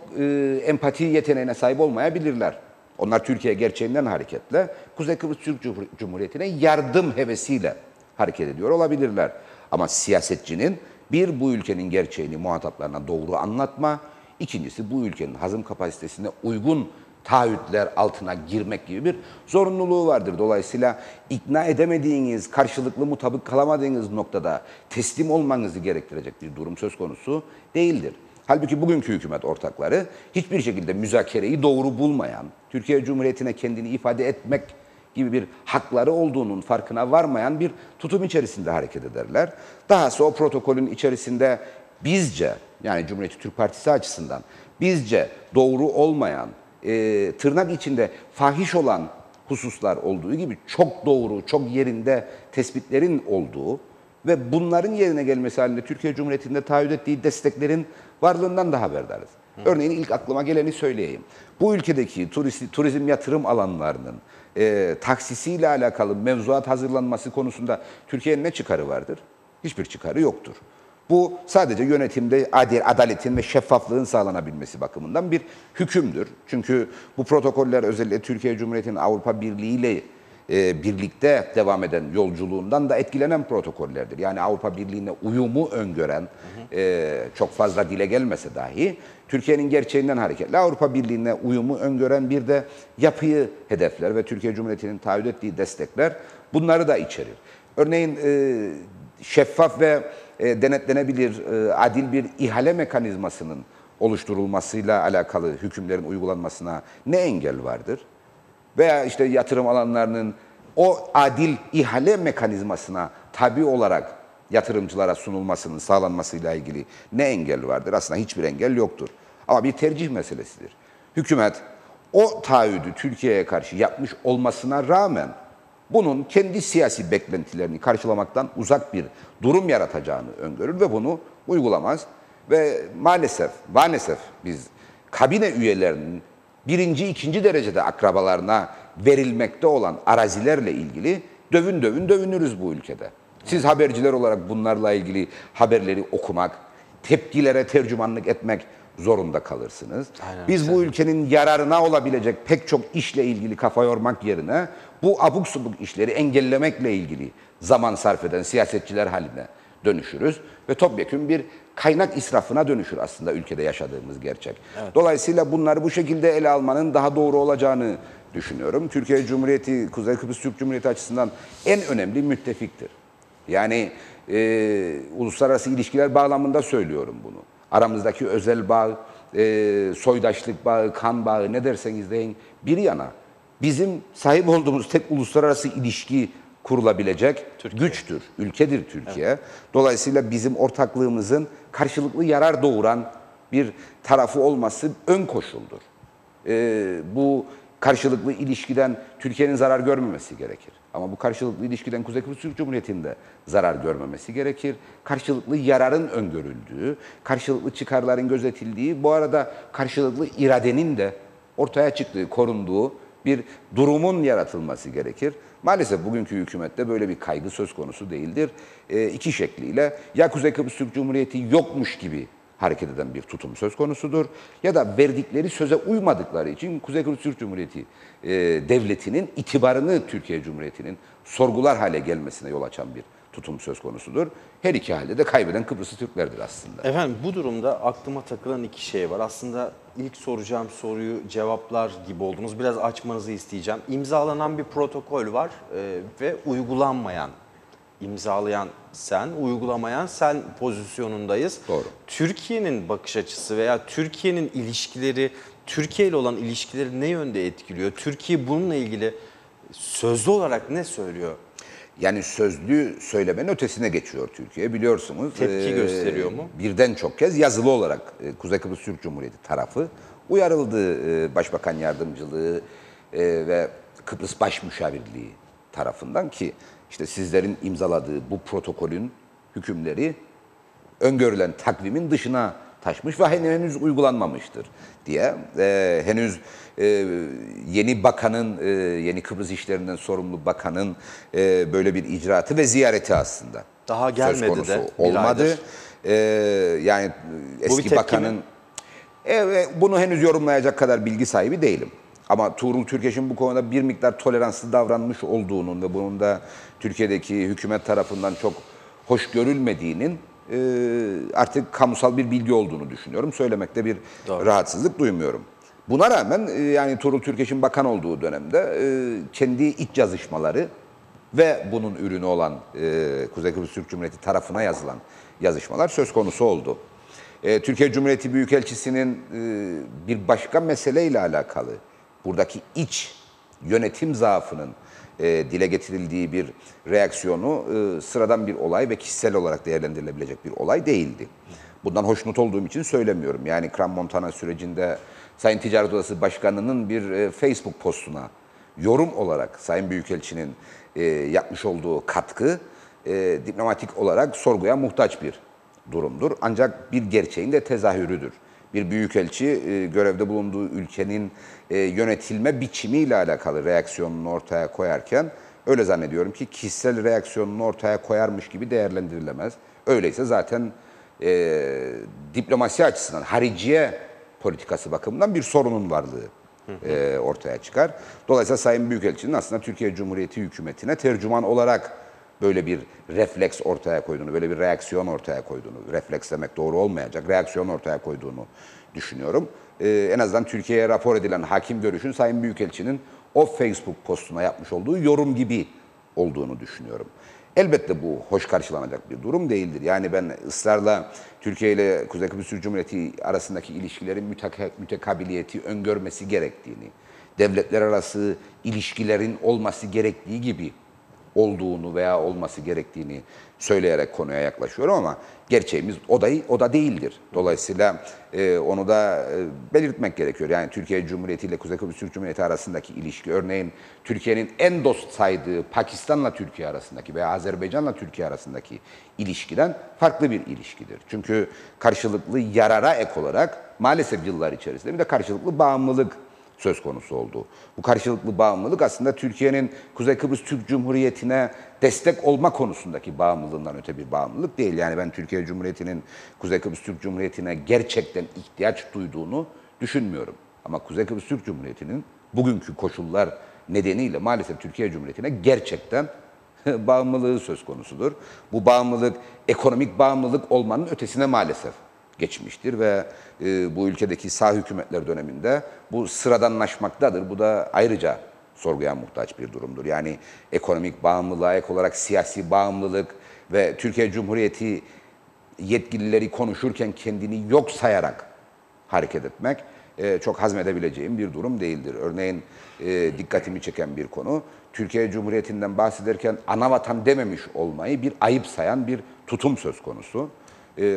S4: empati yeteneğine sahip olmayabilirler. Onlar Türkiye gerçeğinden hareketle Kuzey Kıbrıs Türk Cumhuriyeti'ne yardım hevesiyle hareket ediyor olabilirler. Ama siyasetçinin bir, bu ülkenin gerçeğini muhataplarına doğru anlatma, İkincisi bu ülkenin hazım kapasitesine uygun taahhütler altına girmek gibi bir zorunluluğu vardır. Dolayısıyla ikna edemediğiniz, karşılıklı mutabık kalamadığınız noktada teslim olmanızı gerektirecek bir durum söz konusu değildir. Halbuki bugünkü hükümet ortakları hiçbir şekilde müzakereyi doğru bulmayan, Türkiye Cumhuriyeti'ne kendini ifade etmek gibi bir hakları olduğunun farkına varmayan bir tutum içerisinde hareket ederler. Dahası o protokolün içerisinde bizce, yani Cumhuriyet Türk Partisi açısından bizce doğru olmayan, tırnak içinde fahiş olan hususlar olduğu gibi çok doğru, çok yerinde tespitlerin olduğu ve bunların yerine gelmesi halinde Türkiye Cumhuriyeti'nde taahhüt ettiği desteklerin varlığından da haberdarız. Örneğin ilk aklıma geleni söyleyeyim. Bu ülkedeki turizm yatırım alanlarının taksisiyle alakalı mevzuat hazırlanması konusunda Türkiye'nin ne çıkarı vardır? Hiçbir çıkarı yoktur. Bu sadece yönetimde adaletin ve şeffaflığın sağlanabilmesi bakımından bir hükümdür. Çünkü bu protokoller özellikle Türkiye Cumhuriyeti'nin Avrupa Birliği ile birlikte devam eden yolculuğundan da etkilenen protokollerdir. Yani Avrupa Birliği'ne uyumu öngören, çok fazla dile gelmese dahi Türkiye'nin gerçeğinden hareketle Avrupa Birliği'ne uyumu öngören bir de yapıyı hedefler ve Türkiye Cumhuriyeti'nin taahhüt ettiği destekler bunları da içerir. Örneğin şeffaf ve denetlenebilir, adil bir ihale mekanizmasının oluşturulmasıyla alakalı hükümlerin uygulanmasına ne engel vardır? Veya işte yatırım alanlarının o adil ihale mekanizmasına tabi olarak yatırımcılara sunulmasının sağlanmasıyla ilgili ne engel vardır? Aslında hiçbir engel yoktur. Ama bir tercih meselesidir. Hükümet o taahhüdü Türkiye'ye karşı yapmış olmasına rağmen bunun kendi siyasi beklentilerini karşılamaktan uzak bir durum yaratacağını öngörür ve bunu uygulamaz. Ve maalesef biz kabine üyelerinin birinci, ikinci derecede akrabalarına verilmekte olan arazilerle ilgili dövünürüz bu ülkede. Siz haberciler olarak bunlarla ilgili haberleri okumak, tepkilere tercümanlık etmek zorunda kalırsınız.
S3: Aynen.
S4: Biz bu ülkenin yararına olabilecek pek çok işle ilgili kafa yormak yerine bu abuk subuk işleri engellemekle ilgili zaman sarf eden siyasetçiler haline dönüşürüz ve topyekün bir kaynak israfına dönüşür aslında ülkede yaşadığımız gerçek. Evet. Dolayısıyla bunları bu şekilde ele almanın daha doğru olacağını düşünüyorum. Türkiye Cumhuriyeti, Kuzey Kıbrıs Türk Cumhuriyeti açısından en önemli müttefiktir. Yani uluslararası ilişkiler bağlamında söylüyorum bunu. Aramızdaki özel bağ, soydaşlık bağı, kan bağı ne derseniz deyin bir yana. Bizim sahip olduğumuz tek uluslararası ilişki kurulabilecek güçtür, ülkedir Türkiye. Evet. Dolayısıyla bizim ortaklığımızın karşılıklı yarar doğuran bir tarafı olması ön koşuldur. Bu karşılıklı ilişkiden Türkiye'nin zarar görmemesi gerekir. Ama bu karşılıklı ilişkiden Kuzey Kıbrıs Türk Cumhuriyeti'nde zarar görmemesi gerekir. Karşılıklı yararın öngörüldüğü, karşılıklı çıkarların gözetildiği, bu arada karşılıklı iradenin de ortaya çıktığı, korunduğu bir durumun yaratılması gerekir. Maalesef bugünkü hükümette böyle bir kaygı söz konusu değildir. İki şekliyle ya Kuzey Kıbrıs Türk Cumhuriyeti yokmuş gibi hareket eden bir tutum söz konusudur ya da verdikleri söze uymadıkları için Kuzey Kıbrıs Türk Cumhuriyeti devletinin itibarını Türkiye Cumhuriyeti'nin sorgular hale gelmesine yol açan bir tutum söz konusudur. Her iki halde de kaybeden Kıbrıslı Türklerdir aslında.
S3: Efendim bu durumda aklıma takılan iki şey var. Aslında ilk soracağım soruyu cevaplar gibi oldunuz. Biraz açmanızı isteyeceğim. İmzalanan bir protokol var ve uygulanmayan, imzalayan sen, uygulamayan sen pozisyonundayız.
S4: Doğru.
S3: Türkiye'nin bakış açısı veya Türkiye'nin ilişkileri, Türkiye ile olan ilişkileri ne yönde etkiliyor? Türkiye bununla ilgili sözlü olarak ne söylüyor?
S4: Yani sözlü söylemenin ötesine geçiyor Türkiye, biliyorsunuz.
S3: Tepki gösteriyor mu?
S4: Birden çok kez yazılı olarak Kuzey Kıbrıs Türk Cumhuriyeti tarafı uyarıldı. Başbakan Yardımcılığı ve Kıbrıs Başmüşavirliği tarafından ki işte sizlerin imzaladığı bu protokolün hükümleri öngörülen takvimin dışına taşmış ve henüz uygulanmamıştır diye. Henüz yeni bakanın, yeni Kıbrıs işlerinden sorumlu bakanın böyle bir icraatı ve ziyareti aslında
S3: daha gelmedi
S4: söz konusu
S3: de
S4: olmadı. Yani eski bakanın bunu henüz yorumlayacak kadar bilgi sahibi değilim. Ama Tuğrul Türkeş'in bu konuda bir miktar toleranslı davranmış olduğunun ve bunun da Türkiye'deki hükümet tarafından çok hoş görülmediğinin artık kamusal bir bilgi olduğunu düşünüyorum. Söylemekte bir rahatsızlık duymuyorum. Buna rağmen yani Tuğrul Türkeş'in bakan olduğu dönemde kendi iç yazışmaları ve bunun ürünü olan Kuzey Kıbrıs Türk Cumhuriyeti tarafına yazılan yazışmalar söz konusu oldu. Türkiye Cumhuriyeti Büyükelçisi'nin bir başka meseleyle alakalı buradaki iç yönetim zaafının dile getirildiği bir reaksiyonu sıradan bir olay ve kişisel olarak değerlendirilebilecek bir olay değildi. Bundan hoşnut olduğum için söylemiyorum. Yani Crans-Montana sürecinde Sayın Ticaret Odası Başkanı'nın bir Facebook postuna yorum olarak Sayın Büyükelçinin yapmış olduğu katkı diplomatik olarak sorguya muhtaç bir durumdur. Ancak bir gerçeğin de tezahürüdür. Bir büyükelçi görevde bulunduğu ülkenin yönetilme biçimiyle alakalı reaksiyonunu ortaya koyarken öyle zannediyorum ki kişisel reaksiyonunu ortaya koyarmış gibi değerlendirilemez. Öyleyse zaten diplomasi açısından hariciye politikası bakımından bir sorunun varlığı ortaya çıkar. Dolayısıyla Sayın Büyükelçinin aslında Türkiye Cumhuriyeti hükümetine tercüman olarak böyle bir refleks ortaya koyduğunu, böyle bir reaksiyon ortaya koyduğunu, refleks demek doğru olmayacak, reaksiyon ortaya koyduğunu düşünüyorum. En azından Türkiye'ye rapor edilen hakim görüşün Sayın Büyükelçinin o Facebook postuna yapmış olduğu yorum gibi olduğunu düşünüyorum. Elbette bu hoş karşılanacak bir durum değildir. Yani ben ısrarla Türkiye ile Kuzey Kıbrıs Türk Cumhuriyeti arasındaki ilişkilerin mütekabiliyeti öngörmesi gerektiğini, devletler arası ilişkilerin olması gerektiği gibi olduğunu veya olması gerektiğini söyleyerek konuya yaklaşıyorum ama gerçeğimiz o da değildir. Dolayısıyla onu da belirtmek gerekiyor. Yani Türkiye Cumhuriyeti ile Kuzey Kıbrıs Türk Cumhuriyeti arasındaki ilişki, örneğin Türkiye'nin en dost saydığı Pakistan'la Türkiye arasındaki veya Azerbaycan'la Türkiye arasındaki ilişkiden farklı bir ilişkidir. Çünkü karşılıklı yarara ek olarak maalesef yıllar içerisinde bir de karşılıklı bağımlılık söz konusu oldu. Bu karşılıklı bağımlılık aslında Türkiye'nin Kuzey Kıbrıs Türk Cumhuriyeti'ne destek olma konusundaki bağımlılığından öte bir bağımlılık değil. Yani ben Türkiye Cumhuriyeti'nin Kuzey Kıbrıs Türk Cumhuriyeti'ne gerçekten ihtiyaç duyduğunu düşünmüyorum. Ama Kuzey Kıbrıs Türk Cumhuriyeti'nin bugünkü koşullar nedeniyle maalesef Türkiye Cumhuriyeti'ne gerçekten bağımlılığı söz konusudur. Bu bağımlılık ekonomik bağımlılık olmanın ötesine maalesef geçmiştir ve bu ülkedeki sağ hükümetler döneminde bu sıradanlaşmaktadır. Bu da ayrıca sorguya muhtaç bir durumdur. Yani ekonomik bağımlılığa ek olarak siyasi bağımlılık ve Türkiye Cumhuriyeti yetkilileri konuşurken kendini yok sayarak hareket etmek çok hazmedebileceğim bir durum değildir. Örneğin dikkatimi çeken bir konu, Türkiye Cumhuriyeti'nden bahsederken anavatan dememiş olmayı bir ayıp sayan bir tutum söz konusu.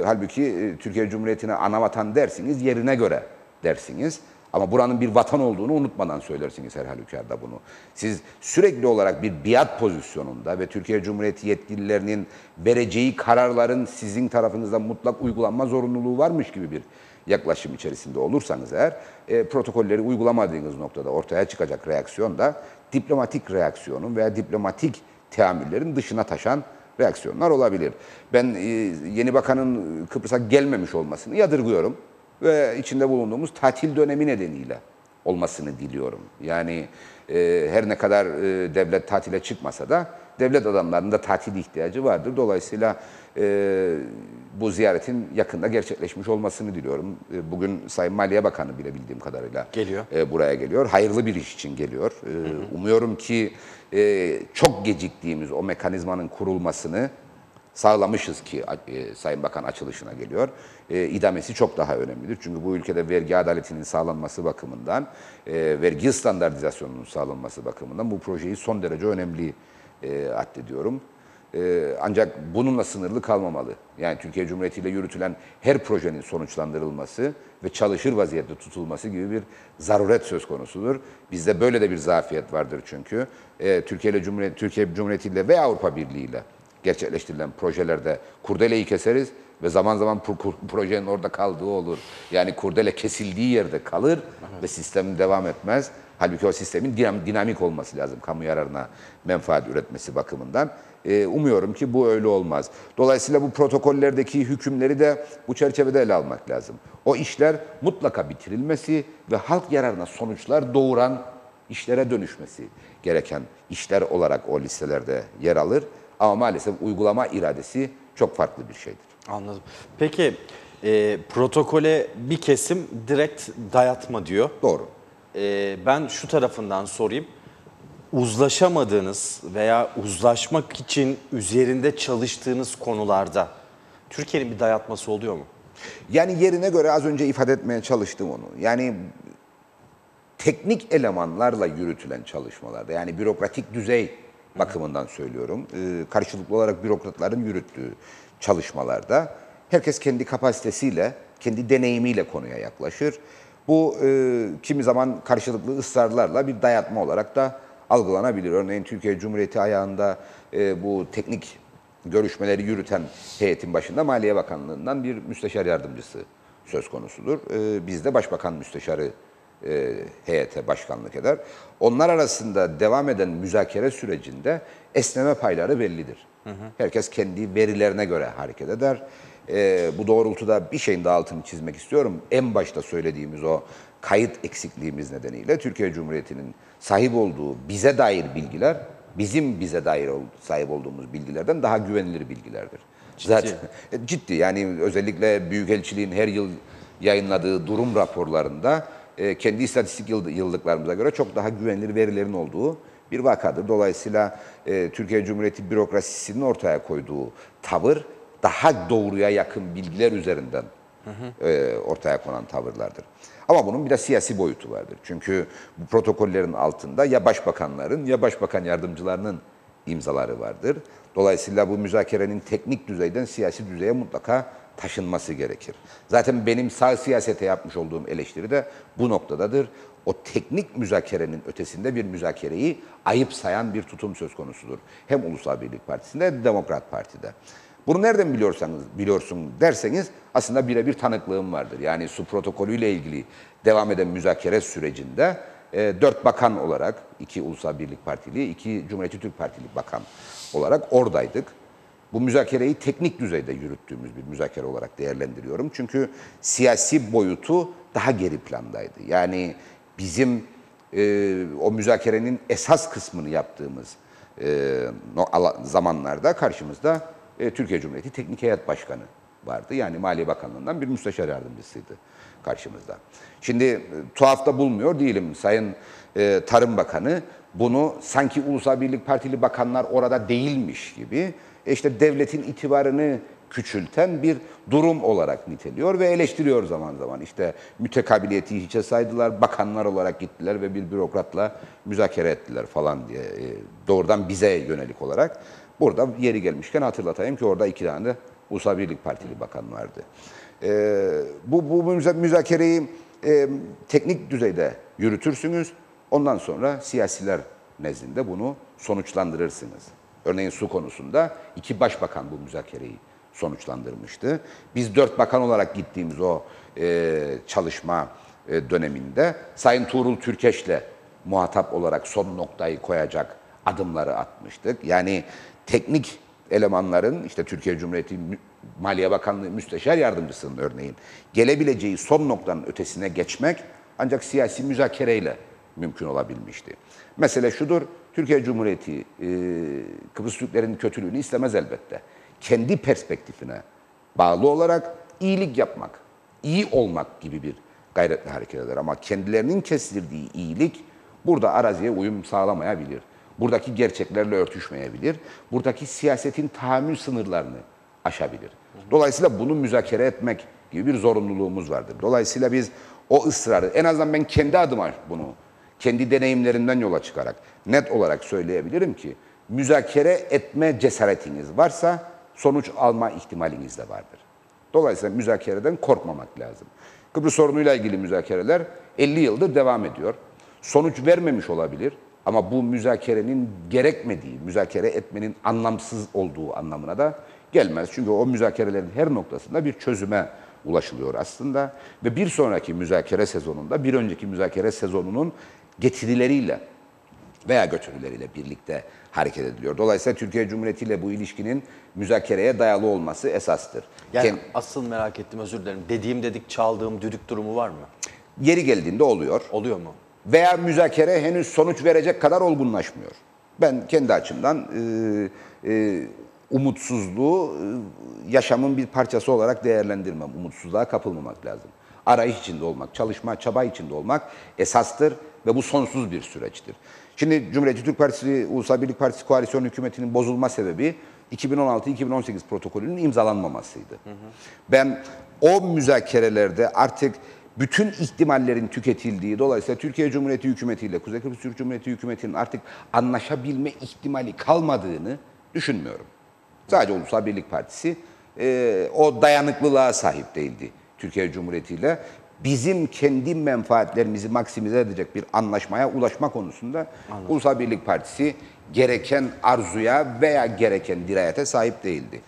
S4: Halbuki Türkiye Cumhuriyeti'ne anavatan dersiniz, yerine göre dersiniz. Ama buranın bir vatan olduğunu unutmadan söylersiniz her halükarda bunu. Siz sürekli olarak bir biat pozisyonunda ve Türkiye Cumhuriyeti yetkililerinin vereceği kararların sizin tarafınızdan mutlak uygulanma zorunluluğu varmış gibi bir yaklaşım içerisinde olursanız eğer, protokolleri uygulamadığınız noktada ortaya çıkacak reaksiyon da diplomatik reaksiyonun veya diplomatik teamüllerin dışına taşan reaksiyonlar olabilir. Ben yeni bakanın Kıbrıs'a gelmemiş olmasını yadırgıyorum ve içinde bulunduğumuz tatil dönemi nedeniyle olmasını diliyorum. Yani her ne kadar devlet tatile çıkmasa da devlet adamlarının da tatil ihtiyacı vardır. Dolayısıyla bu ziyaretin yakında gerçekleşmiş olmasını diliyorum. Bugün Sayın Maliye Bakanı bile bildiğim kadarıyla
S3: geliyor.
S4: Buraya geliyor. Hayırlı bir iş için geliyor. Umuyorum ki çok geciktiğimiz o mekanizmanın kurulmasını sağlamışız ki Sayın Bakan açılışına geliyor. İdamesi çok daha önemlidir. Çünkü bu ülkede vergi adaletinin sağlanması bakımından, vergi standartizasyonunun sağlanması bakımından bu projeyi son derece önemli addediyorum. Ancak bununla sınırlı kalmamalı. Yani Türkiye Cumhuriyeti ile yürütülen her projenin sonuçlandırılması ve çalışır vaziyette tutulması gibi bir zaruret söz konusudur. Bizde böyle de bir zafiyet vardır çünkü. Türkiye Cumhuriyeti ile ve Avrupa Birliği ile gerçekleştirilen projelerde kurdeleyi keseriz ve zaman zaman projenin orada kaldığı olur. Yani kurdele kesildiği yerde kalır ve sistem devam etmez. Halbuki o sistemin dinamik olması lazım kamu yararına menfaat üretmesi bakımından. Umuyorum ki bu öyle olmaz. Dolayısıyla bu protokollerdeki hükümleri de bu çerçevede ele almak lazım. O işler mutlaka bitirilmesi ve halk yararına sonuçlar doğuran işlere dönüşmesi gereken işler olarak o listelerde yer alır. Ama maalesef uygulama iradesi çok farklı bir şeydir.
S3: Anladım. Peki protokole bir kesim direkt dayatma diyor.
S4: Doğru.
S3: Ben şu tarafından sorayım. Uzlaşamadığınız veya uzlaşmak için üzerinde çalıştığınız konularda Türkiye'nin bir dayatması oluyor mu?
S4: Yani yerine göre az önce ifade etmeye çalıştım onu. Yani teknik elemanlarla yürütülen çalışmalarda, yani bürokratik düzey bakımından söylüyorum, karşılıklı olarak bürokratların yürüttüğü çalışmalarda herkes kendi kapasitesiyle, kendi deneyimiyle konuya yaklaşır. Bu kimi zaman karşılıklı ısrarlarla bir dayatma olarak da algılanabilir. Örneğin Türkiye Cumhuriyeti ayağında bu teknik görüşmeleri yürüten heyetin başında Maliye Bakanlığı'ndan bir müsteşar yardımcısı söz konusudur. Bizde Başbakan Müsteşarı heyete başkanlık eder. Onlar arasında devam eden müzakere sürecinde esneme payları bellidir. Herkes kendi verilerine göre hareket eder. Bu doğrultuda bir şeyin daha altını çizmek istiyorum. En başta söylediğimiz o kayıt eksikliğimiz nedeniyle Türkiye Cumhuriyeti'nin sahip olduğu bize dair bilgiler, bizim bize dair sahip olduğumuz bilgilerden daha güvenilir bilgilerdir. Zaten ciddi, yani özellikle Büyükelçiliğin her yıl yayınladığı durum raporlarında kendi istatistik yıllıklarımıza göre çok daha güvenilir verilerin olduğu bir vakadır. Dolayısıyla Türkiye Cumhuriyeti bürokrasisinin ortaya koyduğu tavır daha doğruya yakın bilgiler üzerinden ortaya konan tavırlardır. Ama bunun bir de siyasi boyutu vardır. Çünkü bu protokollerin altında ya başbakanların ya başbakan yardımcılarının imzaları vardır. Dolayısıyla bu müzakerenin teknik düzeyden siyasi düzeye mutlaka taşınması gerekir. Zaten benim sağ siyasete yapmış olduğum eleştiri de bu noktadadır. O teknik müzakerenin ötesinde bir müzakereyi ayıp sayan bir tutum söz konusudur. Hem Ulusal Birlik Partisi'nde hem Demokrat Parti'de. Bunu nereden biliyorsun derseniz aslında birebir tanıklığım vardır. Yani su protokolüyle ilgili devam eden müzakere sürecinde 4 bakan olarak, 2 Ulusal Birlik Partili, 2 Cumhuriyetçi Türk Partili bakan olarak oradaydık. Bu müzakereyi teknik düzeyde yürüttüğümüz bir müzakere olarak değerlendiriyorum. Çünkü siyasi boyutu daha geri plandaydı. Yani bizim o müzakerenin esas kısmını yaptığımız zamanlarda karşımızda Türkiye Cumhuriyeti Teknik Heyet Başkanı vardı. Yani Maliye Bakanlığı'ndan bir müsteşar yardımcısıydı karşımızda. Şimdi tuhaf da bulmuyor değilim. Sayın Tarım Bakanı bunu sanki Ulusal Birlik Partili bakanlar orada değilmiş gibi işte devletin itibarını küçülten bir durum olarak niteliyor ve eleştiriyor zaman zaman. İşte mütekabiliyeti hiçe saydılar, bakanlar olarak gittiler ve bir bürokratla müzakere ettiler falan diye doğrudan bize yönelik olarak. Burada yeri gelmişken hatırlatayım ki orada 2 tane de Ulusal Birlik Partili bakan vardı. Bu müzakereyi teknik düzeyde yürütürsünüz, ondan sonra siyasiler nezdinde bunu sonuçlandırırsınız. Örneğin su konusunda 2 başbakan bu müzakereyi sonuçlandırmıştı. Biz 4 bakan olarak gittiğimiz o çalışma döneminde Sayın Tuğrul Türkeş'le muhatap olarak son noktayı koyacak adımları atmıştık. Yani teknik elemanların, işte Türkiye Cumhuriyeti Maliye Bakanlığı Müsteşar Yardımcısının örneğin gelebileceği son noktanın ötesine geçmek ancak siyasi müzakereyle mümkün olabilmişti. Mesele şudur, Türkiye Cumhuriyeti Kıbrıs Türklerin kötülüğünü istemez elbette. Kendi perspektifine bağlı olarak iyilik yapmak, iyi olmak gibi bir gayretle hareket eder. Ama kendilerinin kestirdiği iyilik burada araziye uyum sağlamayabilir. Buradaki gerçeklerle örtüşmeyebilir. Buradaki siyasetin tahammül sınırlarını aşabilir. Dolayısıyla bunu müzakere etmek gibi bir zorunluluğumuz vardır. Dolayısıyla biz o ısrarı, en azından ben kendi adıma bunu, kendi deneyimlerimden yola çıkarak net olarak söyleyebilirim ki müzakere etme cesaretiniz varsa sonuç alma ihtimaliniz de vardır. Dolayısıyla müzakereden korkmamak lazım. Kıbrıs sorunuyla ilgili müzakereler 50 yıldır devam ediyor. Sonuç vermemiş olabilir ama bu müzakerenin gerekmediği, müzakere etmenin anlamsız olduğu anlamına da gelmez. Çünkü o müzakerelerin her noktasında bir çözüme ulaşılıyor aslında ve bir sonraki müzakere sezonunda bir önceki müzakere sezonunun getirileriyle veya götürüleriyle birlikte hareket ediliyor. Dolayısıyla Türkiye Cumhuriyeti ile bu ilişkinin müzakereye dayalı olması esastır.
S3: Yani asıl merak ettim, özür dilerim. Dediğim dedik, çaldığım düdük durumu var mı?
S4: Yeri geldiğinde oluyor.
S3: Oluyor mu?
S4: Veya müzakere henüz sonuç verecek kadar olgunlaşmıyor. Ben kendi açımdan umutsuzluğu yaşamın bir parçası olarak değerlendirmem. Umutsuzluğa kapılmamak lazım. Arayış içinde olmak, çalışma, çaba içinde olmak esastır ve bu sonsuz bir süreçtir. Şimdi Cumhuriyetçi Türk Partisi, Ulusal Birlik Partisi koalisyon hükümetinin bozulma sebebi 2016-2018 protokolünün imzalanmamasıydı. Ben o müzakerelerde artık bütün ihtimallerin tüketildiği, dolayısıyla Türkiye Cumhuriyeti hükümeti ile Kuzey Kıbrıs Türk Cumhuriyeti hükümetinin artık anlaşabilme ihtimali kalmadığını düşünmüyorum. Sadece Ulusal Birlik Partisi o dayanıklılığa sahip değildi Türkiye Cumhuriyeti ile. Bizim kendi menfaatlerimizi maksimize edecek bir anlaşmaya ulaşma konusunda Ulusal Birlik Partisi gereken arzuya veya gereken dirayete sahip değildi.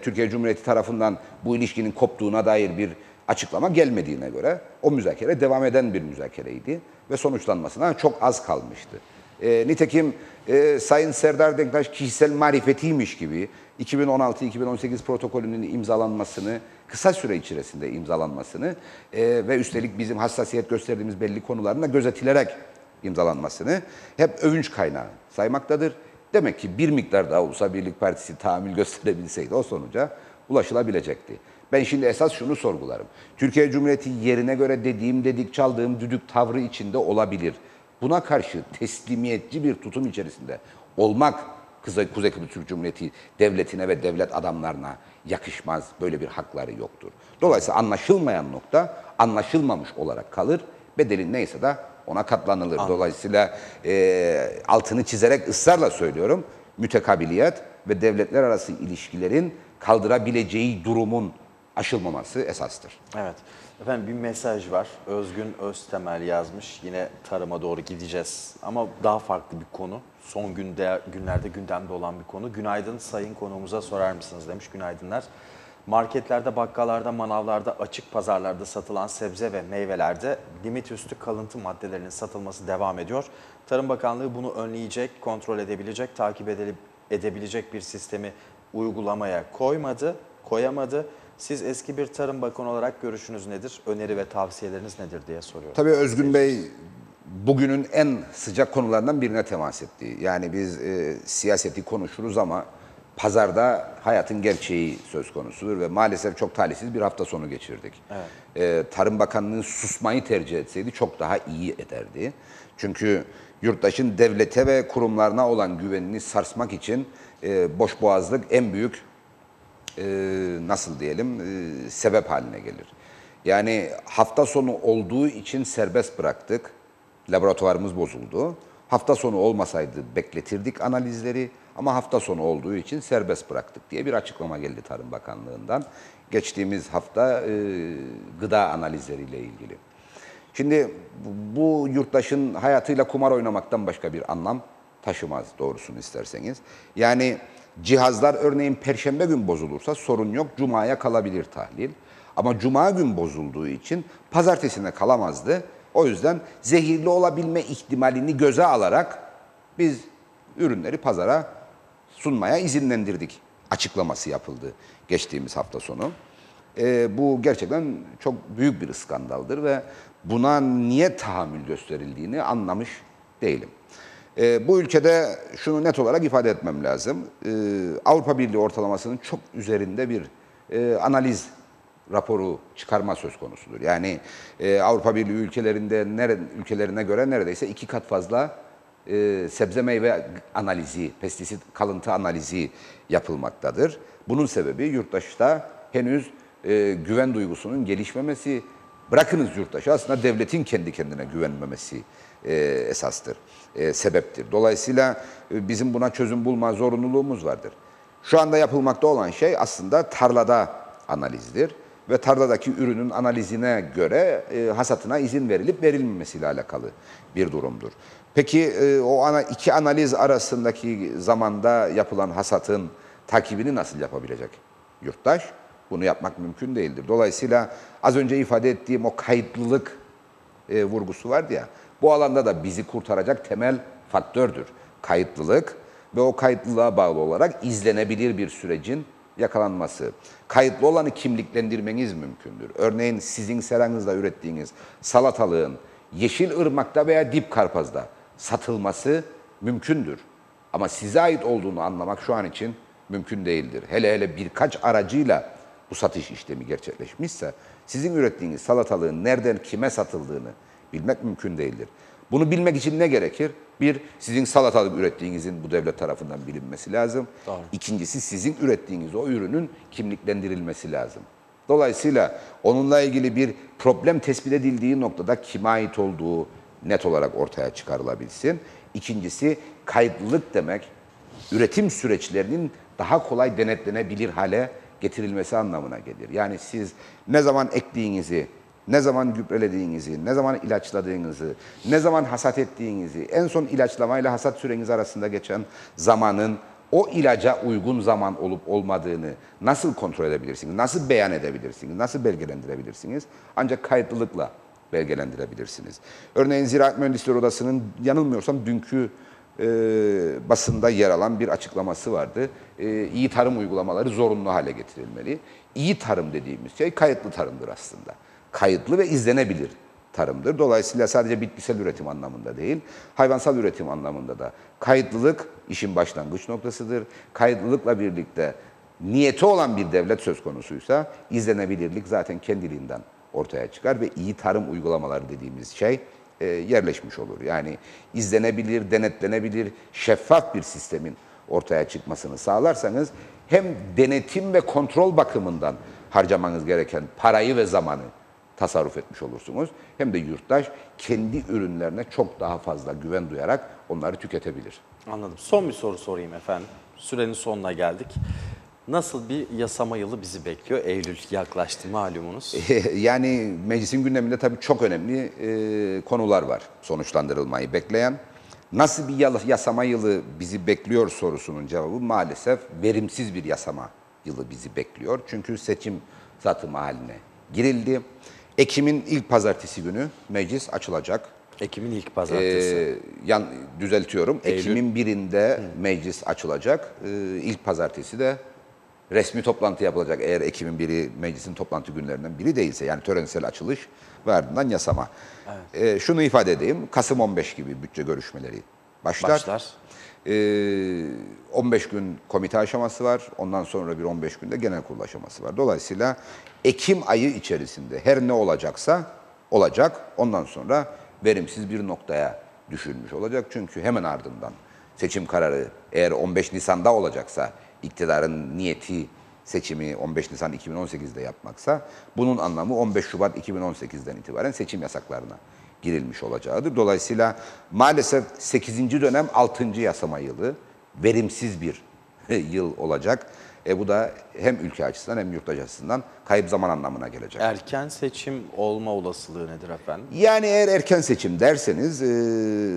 S4: Türkiye Cumhuriyeti tarafından bu ilişkinin koptuğuna dair bir açıklama gelmediğine göre o müzakere devam eden bir müzakereydi ve sonuçlanmasına çok az kalmıştı. Nitekim Sayın Serdar Denktaş kişisel marifetiymiş gibi 2016-2018 protokolünün imzalanmasını, kısa süre içerisinde imzalanmasını ve üstelik bizim hassasiyet gösterdiğimiz belli konularına gözetilerek imzalanmasını hep övünç kaynağı saymaktadır. Demek ki bir miktar daha Ulusal Birlik Partisi tahammül gösterebilseydi o sonuca ulaşılabilecekti. Ben şimdi esas şunu sorgularım. Türkiye Cumhuriyeti yerine göre dediğim dedik, çaldığım düdük tavrı içinde olabilir. Buna karşı teslimiyetçi bir tutum içerisinde olmak Kuzey Kıbrıs Türk Cumhuriyeti devletine ve devlet adamlarına yakışmaz. Böyle bir hakları yoktur. Dolayısıyla anlaşılmayan nokta anlaşılmamış olarak kalır. Bedeli neyse de ona katlanılır. Dolayısıyla altını çizerek ısrarla söylüyorum. Mütekabiliyet ve devletler arası ilişkilerin kaldırabileceği durumun aşılmaması esastır.
S3: Evet. Efendim bir mesaj var. Özgün Öztemel yazmış. Yine tarıma doğru gideceğiz. Ama daha farklı bir konu. Son günlerde gündemde olan bir konu. Günaydın sayın konuğumuza sorar mısınız demiş. Günaydınlar. Marketlerde, bakkallarda, manavlarda, açık pazarlarda satılan sebze ve meyvelerde limit üstü kalıntı maddelerinin satılması devam ediyor. Tarım Bakanlığı bunu önleyecek, kontrol edebilecek, takip edebilecek bir sistemi uygulamaya koyamadı. Siz eski bir Tarım Bakanı olarak görüşünüz nedir? Öneri ve tavsiyeleriniz nedir diye soruyorum.
S4: Tabii Özgün Bey bugünün en sıcak konularından birine temas etti. Yani biz siyaseti konuşuruz ama pazarda hayatın gerçeği söz konusudur ve maalesef çok talihsiz bir hafta sonu geçirdik. Evet. Tarım Bakanlığı susmayı tercih etseydi çok daha iyi ederdi. Çünkü yurttaşın devlete ve kurumlarına olan güvenini sarsmak için boşboğazlık en büyük nasıl diyelim sebep haline gelir. Yani hafta sonu olduğu için serbest bıraktık. Laboratuvarımız bozuldu. Hafta sonu olmasaydı bekletirdik analizleri ama hafta sonu olduğu için serbest bıraktık diye bir açıklama geldi Tarım Bakanlığı'ndan. Geçtiğimiz hafta gıda analizleriyle ilgili. Şimdi bu yurttaşın hayatıyla kumar oynamaktan başka bir anlam taşımaz doğrusunu isterseniz. Yani cihazlar örneğin Perşembe gün bozulursa sorun yok, Cuma'ya kalabilir tahlil. Ama Cuma gün bozulduğu için Pazartesine kalamazdı. O yüzden zehirli olabilme ihtimalini göze alarak biz ürünleri pazara sunmaya izinlendirdik açıklaması yapıldı geçtiğimiz hafta sonu. Bu gerçekten çok büyük bir skandaldır ve buna niye tahammül gösterildiğini anlamış değilim. Bu ülkede şunu net olarak ifade etmem lazım. Avrupa Birliği ortalamasının çok üzerinde bir analiz raporu çıkarma söz konusudur. Yani Avrupa Birliği ülkelerine göre neredeyse 2 kat fazla sebze meyve analizi, pestisit kalıntı analizi yapılmaktadır. Bunun sebebi yurttaşta henüz güven duygusunun gelişmemesi, bırakınız yurttaşı aslında devletin kendi kendine güvenmemesi esastır, sebeptir. Dolayısıyla bizim buna çözüm bulma zorunluluğumuz vardır. Şu anda yapılmakta olan şey aslında tarlada analizdir ve tarladaki ürünün analizine göre hasatına izin verilip verilmemesiyle alakalı bir durumdur. Peki o iki analiz arasındaki zamanda yapılan hasatın takibini nasıl yapabilecek yurttaş? Bunu yapmak mümkün değildir. Dolayısıyla az önce ifade ettiğim o kayıtlılık vurgusu vardı ya, bu alanda da bizi kurtaracak temel faktördür. Kayıtlılık ve o kayıtlılığa bağlı olarak izlenebilir bir sürecin yakalanması. Kayıtlı olanı kimliklendirmeniz mümkündür. Örneğin sizin seranızda ürettiğiniz salatalığın Yeşilırmak'ta veya Dipkarpaz'da satılması mümkündür. Ama size ait olduğunu anlamak şu an için mümkün değildir. Hele hele birkaç aracıyla bu satış işlemi gerçekleşmişse sizin ürettiğiniz salatalığın nereden kime satıldığını bilmek mümkün değildir. Bunu bilmek için ne gerekir? Bir, sizin salatalık ürettiğinizin bu devlet tarafından bilinmesi lazım. Doğru. İkincisi sizin ürettiğiniz o ürünün kimliklendirilmesi lazım. Dolayısıyla onunla ilgili bir problem tespit edildiği noktada kime ait olduğu net olarak ortaya çıkarılabilsin. İkincisi kayıtlılık demek üretim süreçlerinin daha kolay denetlenebilir hale getirilmesi anlamına gelir. Yani siz ne zaman ektiğinizi, ne zaman gübrelediğinizi, ne zaman ilaçladığınızı, ne zaman hasat ettiğinizi, en son ilaçlamayla hasat süreniz arasında geçen zamanın o ilaca uygun zaman olup olmadığını nasıl kontrol edebilirsiniz? Nasıl beyan edebilirsiniz? Nasıl belgelendirebilirsiniz? Ancak kayıtlılıkla belgelendirebilirsiniz. Örneğin Ziraat Mühendisleri Odası'nın yanılmıyorsam dünkü basında yer alan bir açıklaması vardı. İyi tarım uygulamaları zorunlu hale getirilmeli. İyi tarım dediğimiz şey kayıtlı tarımdır aslında. Kayıtlı ve izlenebilir tarımdır. Dolayısıyla sadece bitkisel üretim anlamında değil, hayvansal üretim anlamında da kayıtlılık işin başlangıç noktasıdır. Kayıtlılıkla birlikte niyeti olan bir devlet söz konusuysa izlenebilirlik zaten kendiliğinden ortaya çıkar ve iyi tarım uygulamaları dediğimiz şey yerleşmiş olur. Yani izlenebilir, denetlenebilir, şeffaf bir sistemin ortaya çıkmasını sağlarsanız hem denetim ve kontrol bakımından harcamanız gereken parayı ve zamanı tasarruf etmiş olursunuz. Hem de yurttaş kendi ürünlerine çok daha fazla güven duyarak onları tüketebilir.
S3: Anladım. Son bir soru sorayım efendim. Sürenin sonuna geldik. Nasıl bir yasama yılı bizi bekliyor? Eylül yaklaştı malumunuz.
S4: Yani meclisin gündeminde tabii çok önemli konular var sonuçlandırılmayı bekleyen. Nasıl bir yasama yılı bizi bekliyor sorusunun cevabı maalesef verimsiz bir yasama yılı bizi bekliyor. Çünkü seçim zatı haline girildi. Ekim'in ilk pazartesi günü meclis açılacak.
S3: Ekim'in ilk pazartesi.
S4: Düzeltiyorum.
S3: Eylül.
S4: Ekim'in birinde meclis açılacak. İlk pazartesi de resmi toplantı yapılacak. Eğer Ekim'in biri meclisin toplantı günlerinden biri değilse, yani törensel açılış ve ardından yasama. Evet. Şunu ifade edeyim. Kasım 15 gibi bütçe görüşmeleri başlar. 15 gün komite aşaması var. Ondan sonra bir 15 günde genel kurul aşaması var. Dolayısıyla Ekim ayı içerisinde her ne olacaksa olacak. Ondan sonra verimsiz bir noktaya düşülmüş olacak. Çünkü hemen ardından seçim kararı eğer 15 Nisan'da olacaksa, iktidarın niyeti seçimi 15 Nisan 2018'de yapmaksa, bunun anlamı 15 Şubat 2018'den itibaren seçim yasaklarına girilmiş olacağıdır. Dolayısıyla maalesef 8. dönem 6. yasama yılı verimsiz bir yıl olacak. Bu da hem ülke açısından hem yurttaş açısından kayıp zaman anlamına gelecek.
S3: Erken seçim olma olasılığı nedir efendim?
S4: Yani eğer erken seçim derseniz,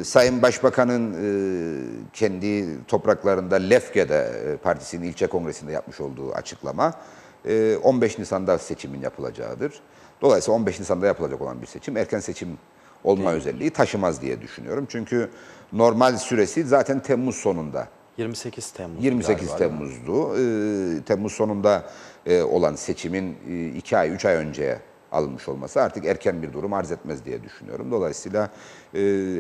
S4: Sayın Başbakan'ın kendi topraklarında Lefke'de partisinin ilçe kongresinde yapmış olduğu açıklama 15 Nisan'da seçimin yapılacağıdır. Dolayısıyla 15 Nisan'da yapılacak olan bir seçim erken seçim olma özelliği taşımaz diye düşünüyorum. Çünkü normal süresi zaten Temmuz sonunda.
S3: 28 Temmuz.
S4: 28
S3: galiba,
S4: Temmuz'du. Temmuz sonunda olan seçimin 2 ay, 3 ay önceye alınmış olması artık erken bir durum arz etmez diye düşünüyorum. Dolayısıyla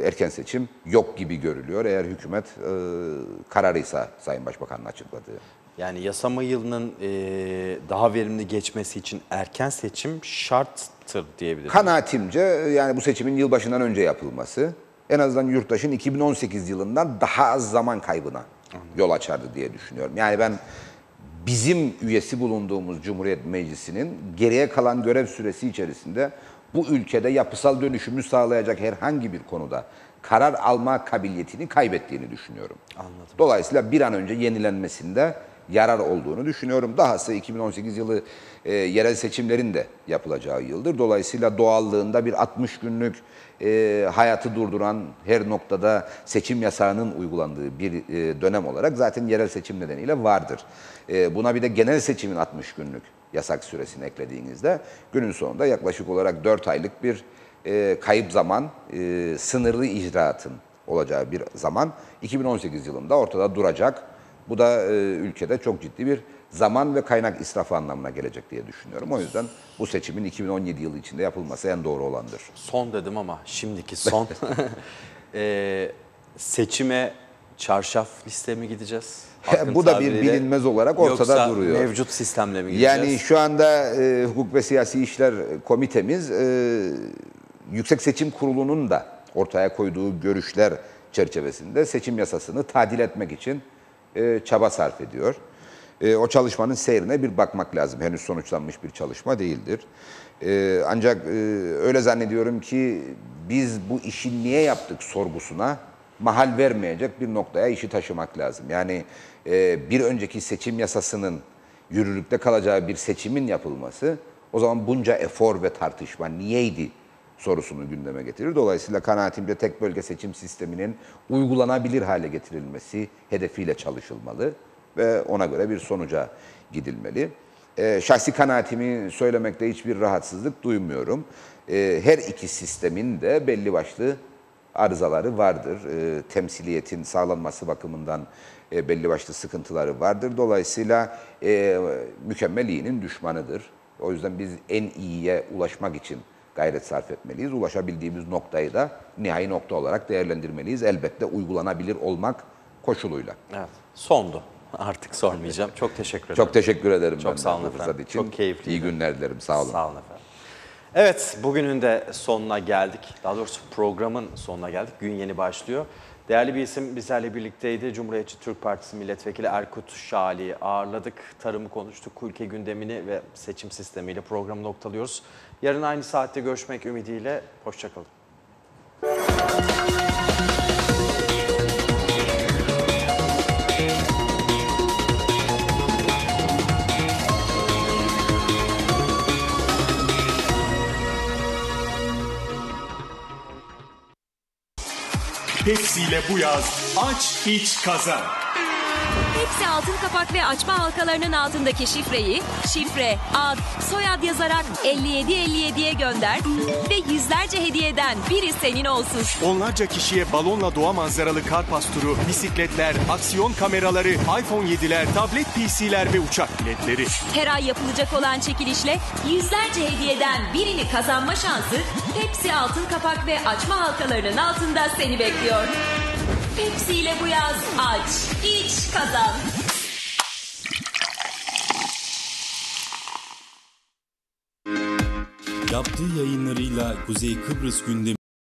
S4: erken seçim yok gibi görülüyor. Eğer hükümet kararıysa Sayın Başbakan'ın açıkladığı.
S3: Yani yasama yılının daha verimli geçmesi için erken seçim şarttır diyebiliriz.
S4: Kanaatimce yani bu seçimin yılbaşından önce yapılması en azından yurttaşın 2018 yılından daha az zaman kaybına yol açardı diye düşünüyorum. Yani ben bizim üyesi bulunduğumuz Cumhuriyet Meclisi'nin geriye kalan görev süresi içerisinde bu ülkede yapısal dönüşümü sağlayacak herhangi bir konuda karar alma kabiliyetini kaybettiğini düşünüyorum.
S3: Anladım.
S4: Dolayısıyla bir an önce yenilenmesinde yarar olduğunu düşünüyorum. Dahası 2018 yılı yerel seçimlerin de yapılacağı yıldır. Dolayısıyla doğallığında bir 60 günlük hayatı durduran, her noktada seçim yasağının uygulandığı bir dönem olarak zaten yerel seçim nedeniyle vardır. Buna bir de genel seçimin 60 günlük yasak süresini eklediğinizde günün sonunda yaklaşık olarak 4 aylık bir kayıp zaman, sınırlı icraatın olacağı bir zaman 2018 yılında ortada duracak. Bu da ülkede çok ciddi bir zaman ve kaynak israfı anlamına gelecek diye düşünüyorum. O yüzden bu seçimin 2017 yılı içinde yapılması en doğru olandır.
S3: Son dedim ama şimdiki son. Seçime çarşaf liste mi gideceğiz? Hakkın
S4: Bu da bir
S3: tabiriyle,
S4: bilinmez olarak ortada
S3: yoksa
S4: duruyor.
S3: mevcut sistemle mi gideceğiz?
S4: Yani şu anda Hukuk ve Siyasi İşler Komitemiz Yüksek Seçim Kurulu'nun da ortaya koyduğu görüşler çerçevesinde seçim yasasını tadil etmek için çaba sarf ediyor. O çalışmanın seyrine bir bakmak lazım. Henüz sonuçlanmış bir çalışma değildir. Ancak öyle zannediyorum ki biz bu işi niye yaptık sorgusuna mahal vermeyecek bir noktaya işi taşımak lazım. Yani bir önceki seçim yasasının yürürlükte kalacağı bir seçimin yapılması o zaman bunca efor ve tartışma niyeydi sorusunu gündeme getirir. Dolayısıyla kanaatimce tek bölge seçim sisteminin uygulanabilir hale getirilmesi hedefiyle çalışılmalı ve ona göre bir sonuca gidilmeli. Şahsi kanaatimi söylemekte hiçbir rahatsızlık duymuyorum. Her iki sistemin de belli başlı arızaları vardır. Temsiliyetin sağlanması bakımından belli başlı sıkıntıları vardır. Dolayısıyla mükemmel iyinin düşmanıdır. O yüzden biz en iyiye ulaşmak için gayret sarf etmeliyiz. Ulaşabildiğimiz noktayı da nihai nokta olarak değerlendirmeliyiz. Elbette uygulanabilir olmak koşuluyla.
S3: Evet. Sondu. Artık sormayacağım. Çok teşekkür ederim.
S4: Çok teşekkür ederim.
S3: Çok sağ olun efendim.
S4: Için.
S3: Çok keyifliydi.
S4: İyi günler dilerim. Sağ olun.
S3: Sağ olun efendim. Evet, bugünün de sonuna geldik. Daha doğrusu programın sonuna geldik. Gün yeni başlıyor. Değerli bir isim bizlerle birlikteydi. Cumhuriyetçi Türk Partisi Milletvekili Erkut Şali'yi ağırladık. Tarımı konuştuk, ülke gündemini ve seçim sistemiyle programı noktalıyoruz. Yarın aynı saatte görüşmek ümidiyle. Hoşçakalın.
S1: Pepsi ile bu yaz aç, iç, kazan.
S2: Pepsi altın kapak ve açma halkalarının altındaki şifreyi şifre, ad, soyad yazarak 5757'ye gönder ve yüzlerce hediyeden biri senin olsun.
S1: Onlarca kişiye balonla doğa manzaralı Karpas turu, bisikletler, aksiyon kameraları, iPhone 7'ler, tablet PC'ler ve uçak biletleri.
S2: Her ay yapılacak olan çekilişle yüzlerce hediyeden birini kazanma şansı Pepsi altın kapak ve açma halkalarının altında seni bekliyor. Pepsi ile bu yaz aç, iç, kazan.
S5: Yaptığı yayınlarıyla Kuzey Kıbrıs gündemi